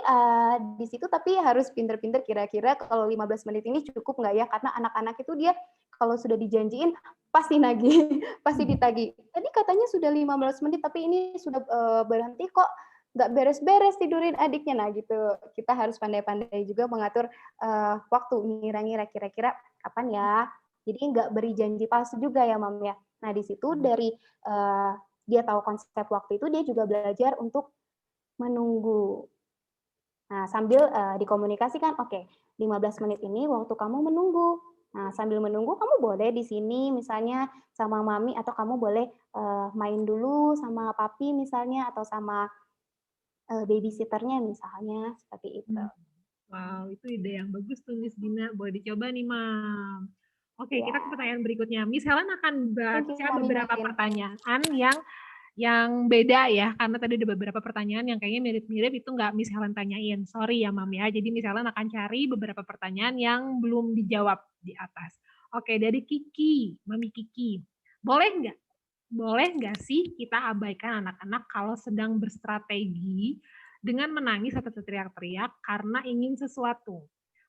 di situ tapi harus pinter-pinter kira-kira kalau 15 menit ini cukup nggak ya? Karena anak-anak itu dia kalau sudah dijanjiin pasti nagih, pasti ditagih. Tadi katanya sudah 15 menit tapi ini sudah berhenti kok nggak beres-beres tidurin adiknya. Nah gitu, kita harus pandai-pandai juga mengatur waktu, ngira-ngira kira-kira kapan ya. Jadi nggak beri janji palsu juga ya, Mam ya. Nah di situ dari dia tahu konsep waktu itu, dia juga belajar untuk menunggu. Nah, sambil dikomunikasikan, oke, 15 menit ini waktu kamu menunggu. Nah, sambil menunggu kamu boleh di sini misalnya sama Mami atau kamu boleh main dulu sama Papi misalnya atau sama babysitternya misalnya seperti itu. Wow, itu ide yang bagus tuh Miss Gina. Boleh dicoba nih, Mam. Oke, kita ke Ya. pertanyaan berikutnya. Miss Helen akan baca Mami beberapa main. pertanyaan yang beda ya, karena tadi ada beberapa pertanyaan yang kayaknya mirip-mirip itu nggak Miss Helen tanyain. Sorry ya, Mam ya. Jadi Miss Helen akan cari beberapa pertanyaan yang belum dijawab di atas. Oke, dari Kiki, Mami Kiki. Boleh nggak sih kita abaikan anak-anak kalau sedang berstrategi dengan menangis atau teriak-teriak karena ingin sesuatu?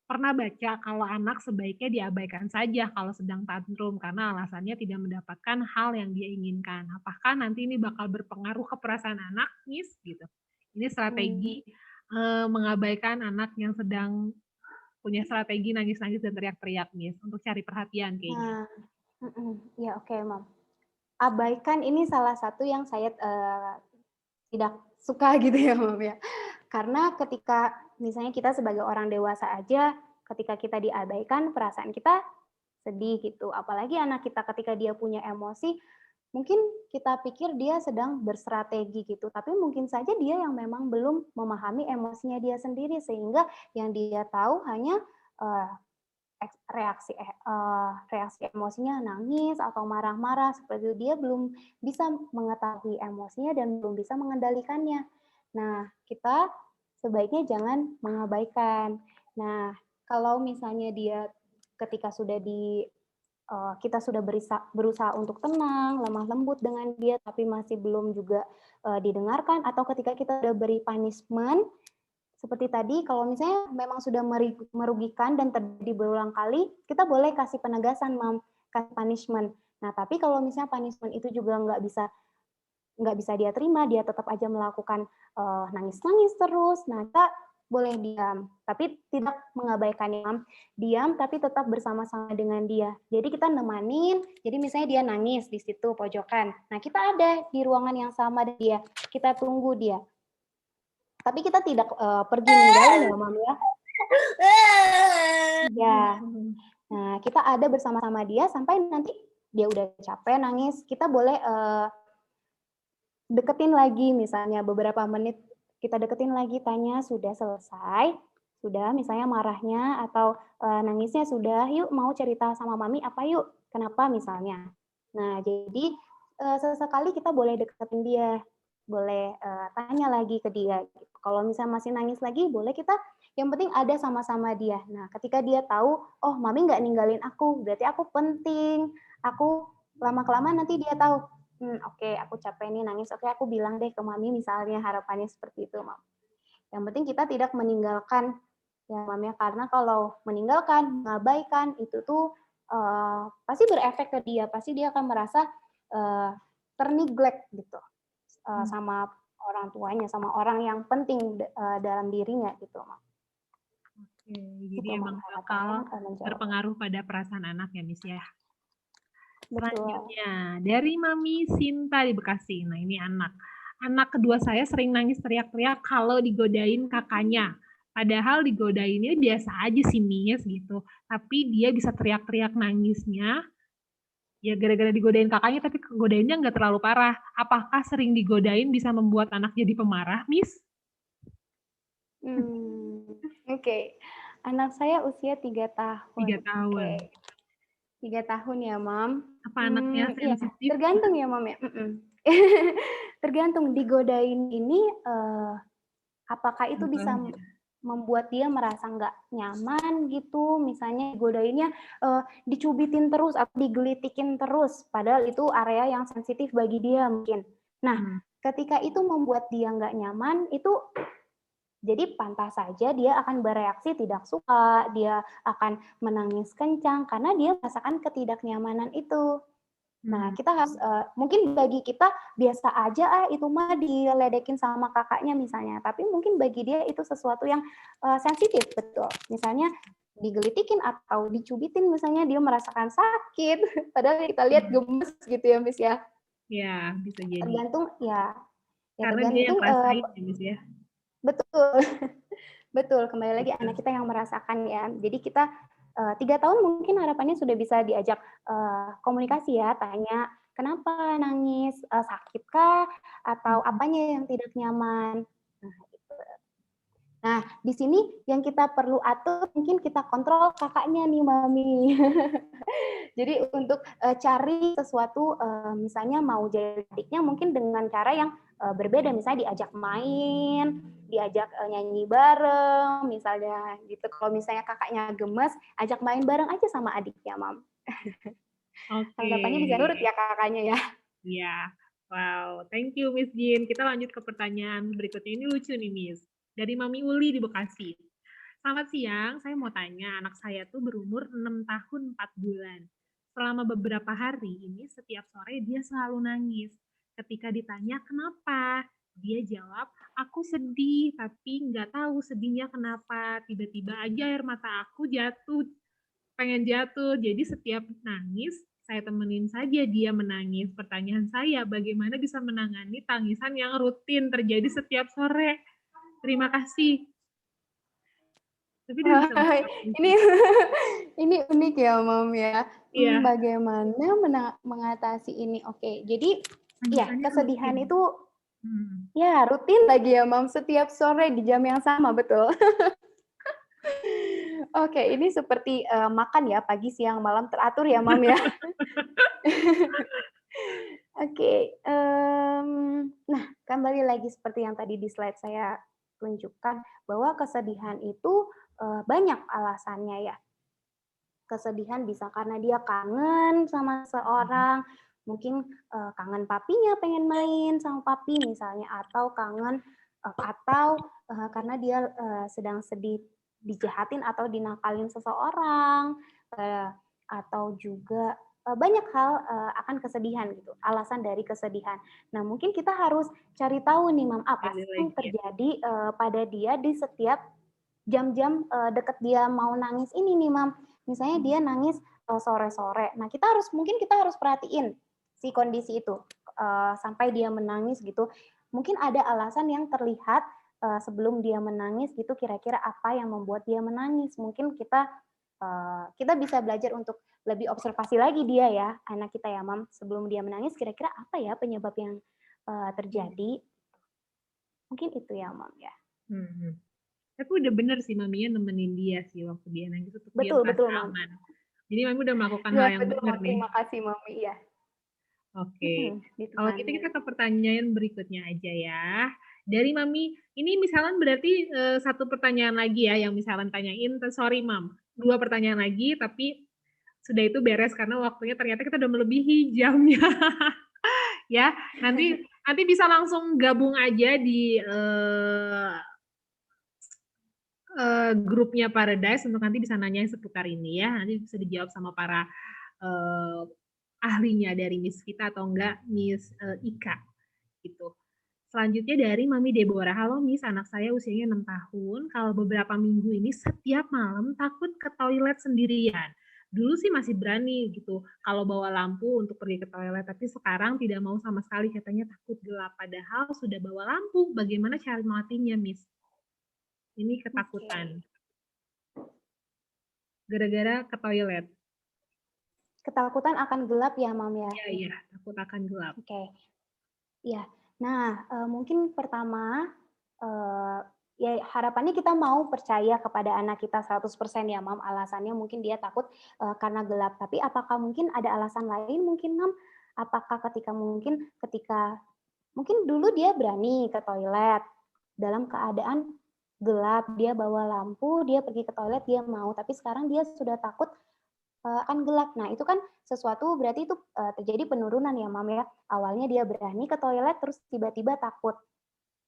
Pernah baca kalau anak sebaiknya diabaikan saja kalau sedang tantrum karena alasannya tidak mendapatkan hal yang dia inginkan. Apakah nanti ini bakal berpengaruh ke perasaan anak, Miss? Gitu. Ini strategi mengabaikan anak yang sedang punya strategi nangis-nangis dan teriak-teriak, Miss, untuk cari perhatian kayaknya. Ya oke, Mam. Abaikan ini salah satu yang saya tidak suka gitu ya, Mam ya. Karena ketika misalnya kita sebagai orang dewasa aja, ketika kita diabaikan, perasaan kita sedih gitu. Apalagi anak kita ketika dia punya emosi, mungkin kita pikir dia sedang berstrategi gitu, tapi mungkin saja dia yang memang belum memahami emosinya dia sendiri, sehingga yang dia tahu hanya reaksi emosinya nangis atau marah-marah, seperti itu. Dia belum bisa mengetahui emosinya dan belum bisa mengendalikannya. Nah, kita sebaiknya jangan mengabaikan. Nah, kalau misalnya dia ketika sudah kita sudah berusaha untuk tenang, lemah lembut dengan dia, tapi masih belum juga didengarkan, atau ketika kita sudah beri punishment, seperti tadi, kalau misalnya memang sudah merugikan dan terjadi berulang kali, kita boleh kasih penegasan, Mam, kasih punishment. Nah, tapi kalau misalnya punishment itu juga nggak bisa dia terima, dia tetap aja melakukan nangis-nangis terus, nah kita boleh diam, tapi tidak mengabaikannya, Mam. Diam, tapi tetap bersama-sama dengan dia. Jadi kita nemanin, jadi misalnya dia nangis di situ pojokan. Nah, kita ada di ruangan yang sama dengan dia, kita tunggu dia. Tapi kita tidak pergi ninggalin ya, Mam ya. Ya. Nah, kita ada bersama-sama dia sampai nanti dia udah capek nangis, kita boleh deketin lagi misalnya beberapa menit, kita deketin lagi, tanya sudah selesai, sudah misalnya marahnya atau nangisnya sudah, yuk mau cerita sama Mami apa yuk, kenapa misalnya. Nah, jadi sesekali kita boleh deketin dia, boleh tanya lagi ke dia. Kalau misalnya masih nangis lagi, boleh kita, yang penting ada sama-sama dia. Nah, ketika dia tahu, oh Mami nggak ninggalin aku, berarti aku penting, aku lama-kelamaan nanti dia tahu, oke, aku capek nih nangis, oke aku bilang deh ke Mami misalnya, harapannya seperti itu, Mam. Yang penting kita tidak meninggalkan, ya Mam ya, karena kalau meninggalkan, mengabaikan, itu tuh pasti berefek ke dia, pasti dia akan merasa terneglect gitu sama orang tuanya, sama orang yang penting dalam dirinya gitu, Mam. Oke, jadi emang bakal berpengaruh pada perasaan anak ya, Miss ya. Selanjutnya, dari Mami Sinta di Bekasi. Nah, ini anak. Anak kedua saya sering nangis teriak-teriak kalau digodain kakaknya. Padahal digodainnya biasa aja sih, Miss, gitu. Tapi dia bisa teriak-teriak nangisnya, ya gara-gara digodain kakaknya, tapi godainnya nggak terlalu parah. Apakah sering digodain bisa membuat anak jadi pemarah, Miss? Oke. Anak saya usia 3 tahun. 3 tahun. 3 tahun ya, Mam. Apa anaknya sensitif? Ya, tergantung ya, Mam ya. Tergantung digodain ini apakah itu bisa membuat dia merasa nggak nyaman gitu, misalnya digodainnya dicubitin terus atau digelitikin terus, padahal itu area yang sensitif bagi dia mungkin. Nah, ketika itu membuat dia nggak nyaman, itu jadi pantas saja dia akan bereaksi tidak suka, dia akan menangis kencang karena dia merasakan ketidaknyamanan itu. Nah, kita harus mungkin bagi kita biasa aja itu mah diledekin sama kakaknya misalnya, tapi mungkin bagi dia itu sesuatu yang sensitif, betul. Misalnya digelitikin atau dicubitin misalnya dia merasakan sakit, padahal kita lihat gemes gitu ya, Miss ya. Ya, bisa jadi. Tergantung ya Karena dia yang tergantung ngerasain ya, Miss ya. betul. Betul, kembali lagi anak kita yang merasakan ya. Jadi kita 3 tahun mungkin harapannya sudah bisa diajak komunikasi ya, tanya kenapa nangis, sakitkah atau apanya yang tidak nyaman. Nah, gitu. Nah, di sini yang kita perlu atur mungkin kita kontrol kakaknya nih, Mami. Jadi untuk cari sesuatu misalnya mau jadi adiknya mungkin dengan cara yang berbeda, misalnya diajak main, diajak nyanyi bareng, misalnya gitu. Kalau misalnya kakaknya gemes, ajak main bareng aja sama adiknya, Mam. Oke. Harapannya bisa nurut ya kakaknya ya. Iya. Wow, thank you Miss Jin. Kita lanjut ke pertanyaan berikutnya. Ini lucu nih Miss. Dari Mami Uli di Bekasi. Selamat siang, saya mau tanya, anak saya tuh berumur 6 tahun 4 bulan. Selama beberapa hari ini setiap sore dia selalu nangis. Ketika ditanya kenapa, dia jawab, aku sedih, tapi nggak tahu sedihnya kenapa. Tiba-tiba aja air mata aku jatuh, pengen jatuh. Jadi setiap nangis, saya temenin saja dia menangis. Pertanyaan saya, bagaimana bisa menangani tangisan yang rutin terjadi setiap sore? Terima kasih. Tapi dia bisa ini unik ya, Mam ya. Iya. Bagaimana mengatasi ini? Oke, jadi ya kesedihan rutin. itu ya rutin lagi ya, Mam. Setiap sore di jam yang sama, betul. Oke, ini seperti makan ya, pagi, siang, malam teratur ya, Mam ya. Oke, nah kembali lagi seperti yang tadi di slide saya tunjukkan bahwa kesedihan itu banyak alasannya ya. Kesedihan bisa karena dia kangen sama seorang, mungkin kangen papinya pengen main sama papi misalnya, atau kangen atau karena dia sedang sedih dijahatin atau dinakalin seseorang, atau juga banyak hal akan kesedihan gitu, alasan dari kesedihan. Nah, mungkin kita harus cari tahu nih, Mam, apa sih yang terjadi pada dia di setiap jam-jam deket dia mau nangis ini nih, Mam. Misalnya dia nangis sore-sore. Nah, mungkin kita harus perhatiin si kondisi itu sampai dia menangis gitu. Mungkin ada alasan yang terlihat sebelum dia menangis gitu, kira-kira apa yang membuat dia menangis. Mungkin kita bisa belajar untuk lebih observasi lagi dia ya, anak kita ya, Mam. Sebelum dia menangis, kira-kira apa ya penyebab yang terjadi? Mungkin itu ya, Mam ya. Tapi udah bener sih Maminya nemenin dia sih waktu dia nangis untuk dia Betul, merasa Mam. aman. Jadi Mami udah melakukan Ya, hal yang betul, benar nih. terima kasih, Mami. Ya. Oke. Kalau gitu kita ke pertanyaan berikutnya aja ya. Dari Mami, ini misalnya berarti satu pertanyaan lagi ya yang misalnya tanyain, sorry Mam, 2 pertanyaan lagi tapi sudah itu beres karena waktunya ternyata kita udah melebihi jamnya. Ya, nanti bisa langsung gabung aja di grupnya Paradise untuk nanti bisa nanyain seputar ini ya. Nanti bisa dijawab sama para ahlinya dari Miss Vita atau enggak Miss Ika gitu. Selanjutnya dari Mami Deborah. Halo Miss, anak saya usianya 6 tahun. Kalau beberapa minggu ini setiap malam takut ke toilet sendirian. Dulu sih masih berani gitu kalau bawa lampu untuk pergi ke toilet, tapi sekarang tidak mau sama sekali, katanya takut gelap. Padahal sudah bawa lampu. Bagaimana cara melatihnya, Miss? Ini ketakutan. Gara-gara ke toilet. Ketakutan akan gelap ya, Mam ya? Iya, takut akan gelap. Oke. Iya. Nah, mungkin pertama ya harapannya kita mau percaya kepada anak kita 100% ya, Mam. Alasannya mungkin dia takut karena gelap. Tapi apakah mungkin ada alasan lain mungkin, Mam? Apakah ketika mungkin dulu dia berani ke toilet dalam keadaan gelap, dia bawa lampu, dia pergi ke toilet, dia mau, tapi sekarang dia sudah takut akan gelap. Nah, itu kan sesuatu berarti itu terjadi penurunan ya, Mam ya. Awalnya dia berani ke toilet, terus tiba-tiba takut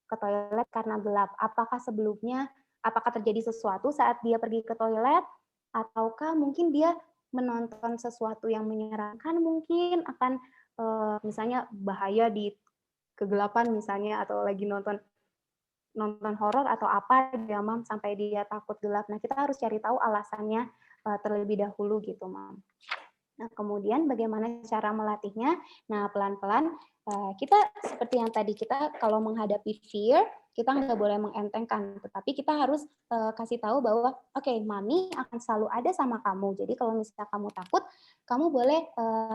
ke toilet karena gelap. Apakah terjadi sesuatu saat dia pergi ke toilet, ataukah mungkin dia menonton sesuatu yang menyeramkan mungkin akan misalnya bahaya di kegelapan misalnya, atau lagi nonton horor atau apa ya, Mam, sampai dia takut gelap. Nah, kita harus cari tahu alasannya terlebih dahulu gitu, Mam. Nah, kemudian bagaimana cara melatihnya? Nah, pelan-pelan kita seperti yang tadi kita kalau menghadapi fear, kita nggak boleh mengentengkan, tetapi kita harus kasih tahu bahwa oke, Mami akan selalu ada sama kamu. Jadi kalau misalnya kamu takut, kamu boleh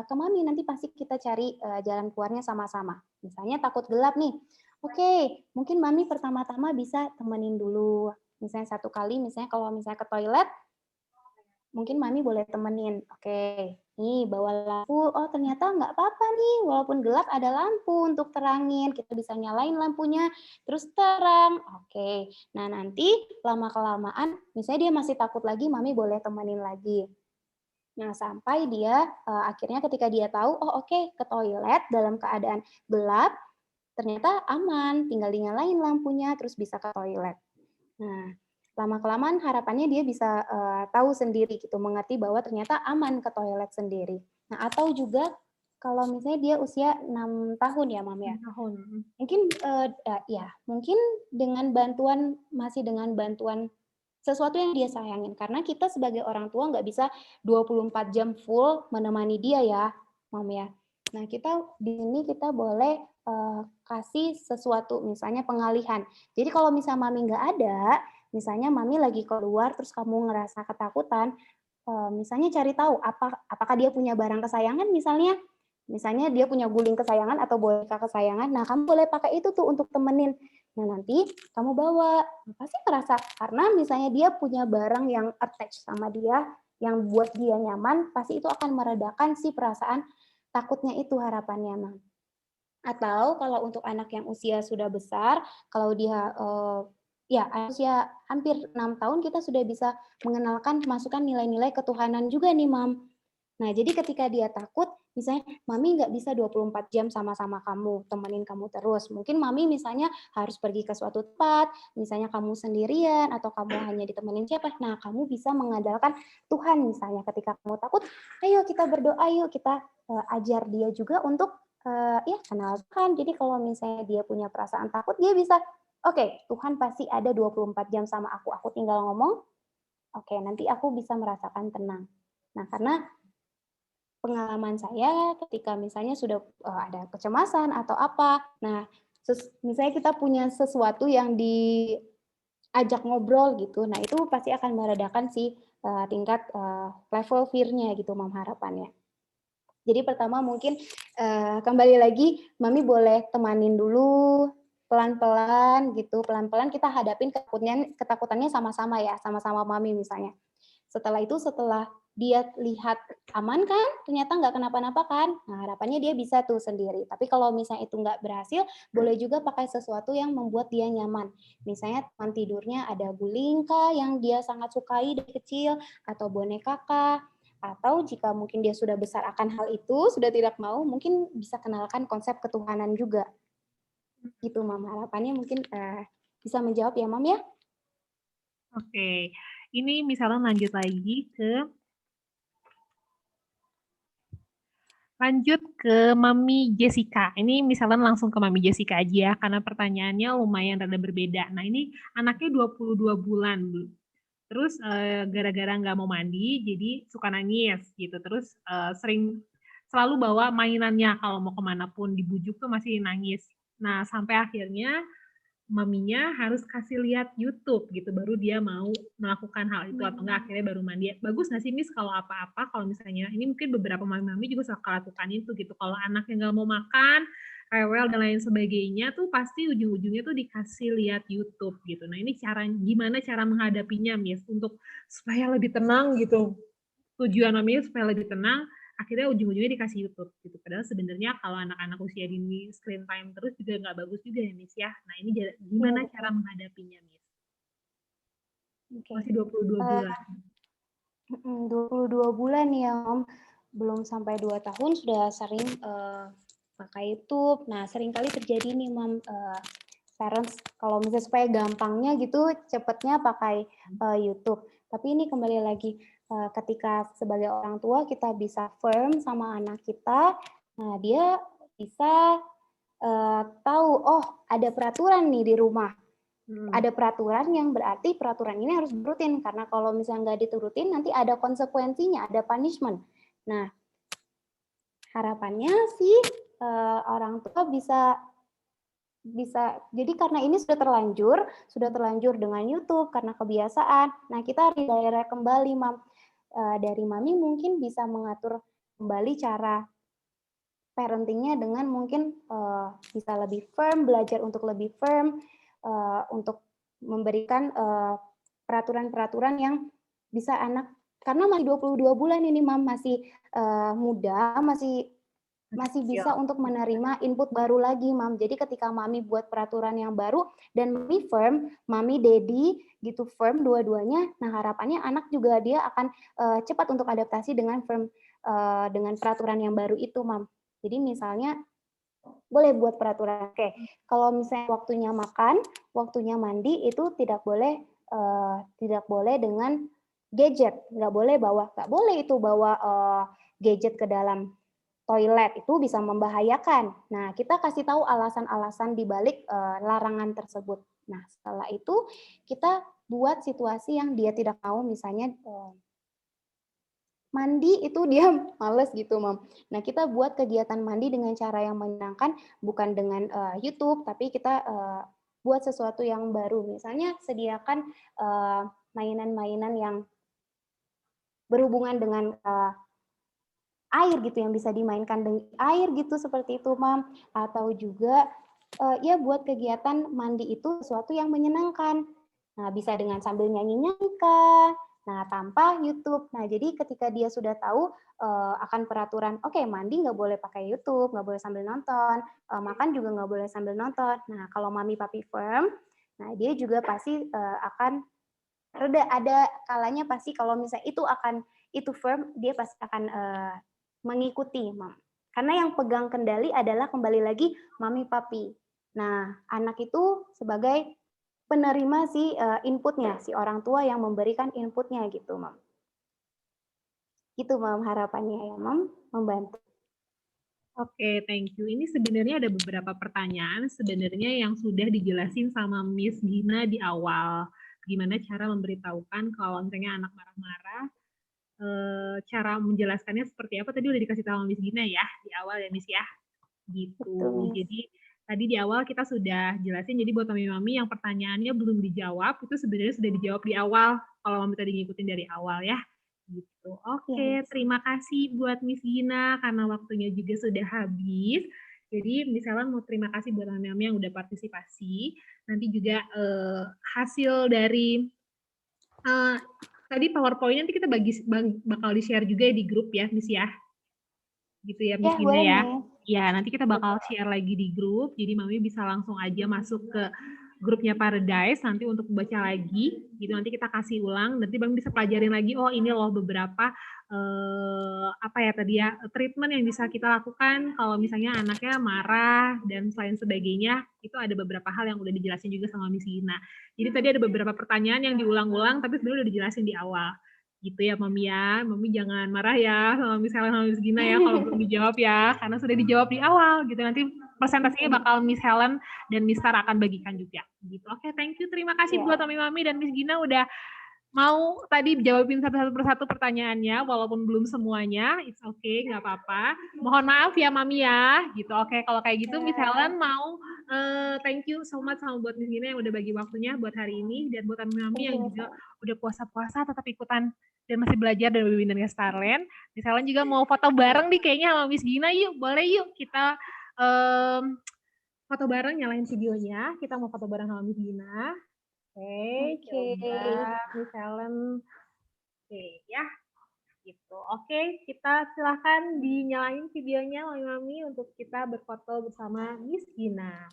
ke Mami, nanti pasti kita cari jalan keluarnya sama-sama. Misalnya takut gelap nih. Oke, mungkin Mami pertama-tama bisa temenin dulu. Misalnya satu kali, misalnya kalau misalnya ke toilet, mungkin Mami boleh temenin. Oke, nih bawa lampu. Oh, ternyata nggak apa-apa nih, walaupun gelap ada lampu untuk terangin. Kita bisa nyalain lampunya, terus terang. Oke, nah nanti lama-kelamaan, misalnya dia masih takut lagi, Mami boleh temenin lagi. Nah, sampai dia akhirnya ketika dia tahu, oh oke, ke toilet dalam keadaan gelap, ternyata aman, tinggal dinyalain lampunya, terus bisa ke toilet. Nah, lama-kelamaan harapannya dia bisa tahu sendiri gitu, mengerti bahwa ternyata aman ke toilet sendiri. Nah, atau juga kalau misalnya dia usia 6 tahun ya, Mam ya. 6 tahun. Mungkin ya, mungkin dengan bantuan sesuatu yang dia sayangin. Karena kita sebagai orang tua nggak bisa 24 jam full menemani dia ya, Mam ya. Nah, di sini kita boleh kasih sesuatu, misalnya pengalihan. Jadi kalau misalnya Mami nggak ada, misalnya Mami lagi keluar terus kamu ngerasa ketakutan, misalnya cari tahu apakah dia punya barang kesayangan misalnya dia punya guling kesayangan atau boneka kesayangan, nah kamu boleh pakai itu tuh untuk temenin. Nah nanti kamu bawa, pasti ngerasa karena misalnya dia punya barang yang attach sama dia, yang buat dia nyaman, pasti itu akan meredakan si perasaan takutnya itu harapannya, Mam. Atau kalau untuk anak yang usia sudah besar, kalau dia usia hampir 6 tahun, kita sudah bisa mengenalkan, masukkan nilai-nilai ketuhanan juga nih, Mam. Nah, jadi ketika dia takut, misalnya, Mami nggak bisa 24 jam sama-sama kamu, temenin kamu terus. Mungkin Mami misalnya harus pergi ke suatu tempat, misalnya kamu sendirian, atau kamu hanya ditemenin siapa. Nah, kamu bisa mengandalkan Tuhan misalnya ketika kamu takut, ayo kita berdoa, yuk kita ajar dia juga untuk kenal Tuhan. Jadi kalau misalnya dia punya perasaan takut, dia bisa, oke, Tuhan pasti ada 24 jam sama aku tinggal ngomong, oke, nanti aku bisa merasakan tenang. Nah, karena pengalaman saya ketika misalnya sudah ada kecemasan atau apa, nah misalnya kita punya sesuatu yang diajak ngobrol gitu, nah itu pasti akan meredakan si tingkat level fear-nya gitu, Mam, harapannya. Jadi pertama mungkin kembali lagi, Mami boleh temanin dulu pelan-pelan gitu, pelan-pelan kita hadapin ketakutannya sama-sama ya, sama-sama Mami misalnya. Setelah dia lihat aman kan, ternyata nggak kenapa-napa kan, nah harapannya dia bisa tuh sendiri. Tapi kalau misalnya itu nggak berhasil, boleh juga pakai sesuatu yang membuat dia nyaman. Misalnya teman tidurnya ada guling kah yang dia sangat sukai dari kecil, atau boneka kah, atau jika mungkin dia sudah besar akan hal itu, sudah tidak mau, mungkin bisa kenalkan konsep ketuhanan juga. Gitu, Mam. Harapannya mungkin bisa menjawab ya, Mam ya? Oke, ini misalnya lanjut ke Mami Jessica. Ini misalnya langsung ke Mami Jessica aja ya, karena pertanyaannya lumayan rada berbeda. Nah, ini anaknya 22 bulan, Bu. Terus gara-gara nggak mau mandi, jadi suka nangis gitu. Terus selalu bawa mainannya kalau mau kemanapun, dibujuk tuh masih nangis. Nah, sampai akhirnya maminya harus kasih lihat YouTube gitu, baru dia mau melakukan hal itu atau enggak akhirnya baru mandi. Bagus nggak sih, Miss, kalau apa-apa, kalau misalnya, ini mungkin beberapa mami-mami juga suka lakukan itu gitu, kalau anaknya nggak mau makan, rewel dan lain sebagainya tuh pasti ujung-ujungnya tuh dikasih lihat YouTube gitu. Nah ini gimana cara menghadapinya, Miss, untuk supaya lebih tenang gitu. Tujuan maminya supaya lebih tenang, akhirnya ujung-ujungnya dikasih YouTube gitu. Padahal sebenarnya kalau anak-anak usia dini screen time terus juga nggak bagus juga ya, Miss ya. Nah ini gimana cara menghadapinya, Miss? Oke. Masih 22 bulan. 22 bulan ya, Om. Belum sampai 2 tahun sudah sering pakai YouTube. Nah, seringkali terjadi nih, Mom, parents kalau misalnya supaya gampangnya gitu, cepetnya pakai YouTube. Tapi ini kembali lagi, ketika sebagai orang tua kita bisa firm sama anak kita, nah dia bisa tahu, oh ada peraturan nih di rumah. Ada peraturan yang berarti peraturan ini harus dirutin, karena kalau misalnya nggak diturutin nanti ada konsekuensinya, ada punishment. Nah, harapannya sih orang tua bisa jadi karena ini sudah terlanjur dengan YouTube karena kebiasaan. Nah, kita redirect kembali, Mam. Dari Mami mungkin bisa mengatur kembali cara parentingnya dengan mungkin bisa lebih firm, belajar untuk lebih firm, untuk memberikan peraturan-peraturan yang bisa anak, karena masih 22 bulan ini, Mam, masih muda, masih bisa untuk menerima input baru lagi, Mam. Jadi ketika Mami buat peraturan yang baru dan Mami firm, Mami, Daddy gitu firm dua-duanya, nah harapannya anak juga dia akan cepat untuk adaptasi dengan firm dengan peraturan yang baru itu, Mam. Jadi misalnya boleh buat peraturan, oke, kalau misalnya waktunya makan, waktunya mandi itu tidak boleh dengan gadget, nggak boleh bawa gadget ke dalam toilet, itu bisa membahayakan. Nah, kita kasih tahu alasan-alasan di balik larangan tersebut. Nah, setelah itu kita buat situasi yang dia tidak mau, misalnya mandi itu dia males gitu, Mam. Nah, kita buat kegiatan mandi dengan cara yang menyenangkan, bukan dengan YouTube, tapi kita buat sesuatu yang baru. Misalnya sediakan mainan-mainan yang berhubungan dengan air gitu, yang bisa dimainkan dengan air gitu, seperti itu, Mam. Atau juga ya buat kegiatan mandi itu sesuatu yang menyenangkan. Nah, bisa dengan sambil nyanyi-nyanyi kah? Nah, tanpa YouTube. Nah, jadi ketika dia sudah tahu akan peraturan, oke, mandi nggak boleh pakai YouTube, nggak boleh sambil nonton, makan juga nggak boleh sambil nonton. Nah, kalau Mami Papi firm, nah dia juga pasti akan reda, ada kalanya pasti kalau misalnya itu firm, dia pasti akan mengikuti, Mam. Karena yang pegang kendali adalah kembali lagi Mami Papi. Nah, anak itu sebagai penerima si inputnya, si orang tua yang memberikan inputnya gitu, Mam. Gitu, Mam, harapannya ya, Mam, membantu. Oke, thank you. Ini sebenarnya ada beberapa pertanyaan sebenarnya yang sudah dijelasin sama Miss Gina di awal. Gimana cara memberitahukan kalau misalnya anak marah-marah, cara menjelaskannya seperti apa tadi udah dikasih tahu sama Miss Gina ya di awal ya, Miss ya. Gitu. Betul, jadi tadi di awal kita sudah jelasin, jadi buat mami-mami yang pertanyaannya belum dijawab itu sebenarnya sudah dijawab di awal kalau mami tadi ngikutin dari awal ya. Gitu. Oke, terima kasih buat Miss Gina karena waktunya juga sudah habis. Jadi misalnya mau terima kasih buat mami-mami yang udah partisipasi. Nanti juga hasil dari tadi PowerPoint nanti kita bakal di-share juga di grup ya, Miss ya. Gitu ya, Miss Gina ya. Ya, nanti kita bakal share lagi di grup, jadi Mami bisa langsung aja masuk ke grupnya Paradise nanti untuk baca lagi, gitu nanti kita kasih ulang, nanti Mami bisa pelajarin lagi, oh ini loh beberapa apa ya tadi ya, treatment yang bisa kita lakukan kalau misalnya anaknya marah dan selain sebagainya, itu ada beberapa hal yang udah dijelasin juga sama Miss Gina. Jadi tadi ada beberapa pertanyaan yang diulang-ulang, tapi sebenarnya udah dijelasin di awal. Gitu ya, Mami ya. Mami jangan marah ya sama Miss Helen sama Miss Gina ya kalau belum dijawab ya, karena sudah dijawab di awal gitu. Nanti presentasinya bakal Miss Helen dan Miss Tara akan bagikan juga. Gitu. Oke, thank you. Terima kasih buat Mami dan Miss Gina udah mau tadi jawabin satu persatu pertanyaannya, walaupun belum semuanya, it's okay, nggak apa-apa. Mohon maaf ya Mami ya, gitu. Oke, kalau kayak gitu Miss Helen mau thank you so much sama buat Miss Gina yang udah bagi waktunya buat hari ini, dan buat Mami yang juga udah puasa-puasa tetap ikutan dan masih belajar dari webinarnya Starland. Miss Helen juga mau foto bareng nih kayaknya sama Miss Gina, yuk, boleh yuk kita foto bareng, nyalain videonya, kita mau foto bareng sama Miss Gina. Coba Miss Helen. Oke, ya. Gitu. Oke, kita silahkan dinyalain videonya Mami untuk kita berfoto bersama Miss Gina.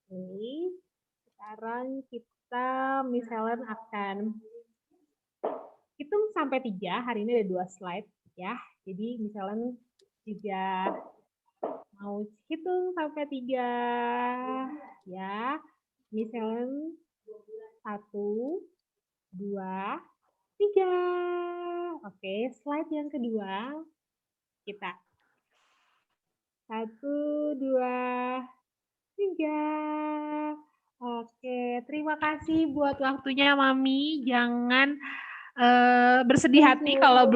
Oke, sekarang kita Miss Helen akan hitung sampai 3. Hari ini ada 2 slide ya. Jadi Miss Helen juga mau hitung sampai 3 ya. Miss Helen 1, 2, 3. Oke, slide yang kedua kita 1, 2, 3. Oke, terima kasih buat waktunya Mami. Jangan bersedih hati kalau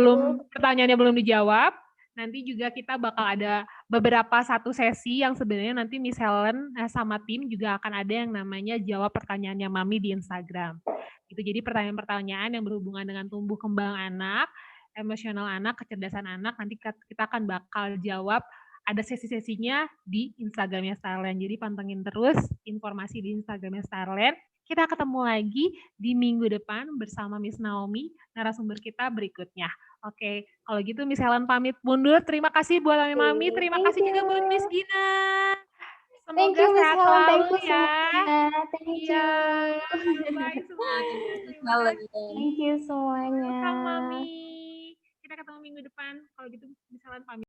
pertanyaannya belum dijawab. Nanti juga kita bakal ada beberapa satu sesi yang sebenarnya nanti Miss Helen sama tim juga akan ada yang namanya jawab pertanyaannya Mami di Instagram. Gitu. Jadi pertanyaan-pertanyaan yang berhubungan dengan tumbuh kembang anak, emosional anak, kecerdasan anak, nanti kita akan bakal jawab. Ada sesi-sesinya di Instagramnya Starland. Jadi pantengin terus informasi di Instagramnya Starland. Kita ketemu lagi di minggu depan bersama Miss Naomi, narasumber kita berikutnya. Oke, kalau gitu Miss Helen pamit mundur. Terima kasih buat Mami, terima kasih juga buat Miss Gina. Thank Semoga you, Miss sehat Helen. selalu Thank you ya. semuanya. Thank Iya, you. bye semuanya. Terima Helen. kasih. Thank you semuanya. Sama Mami. Kita ketemu minggu depan. Kalau gitu Miss Helen pamit.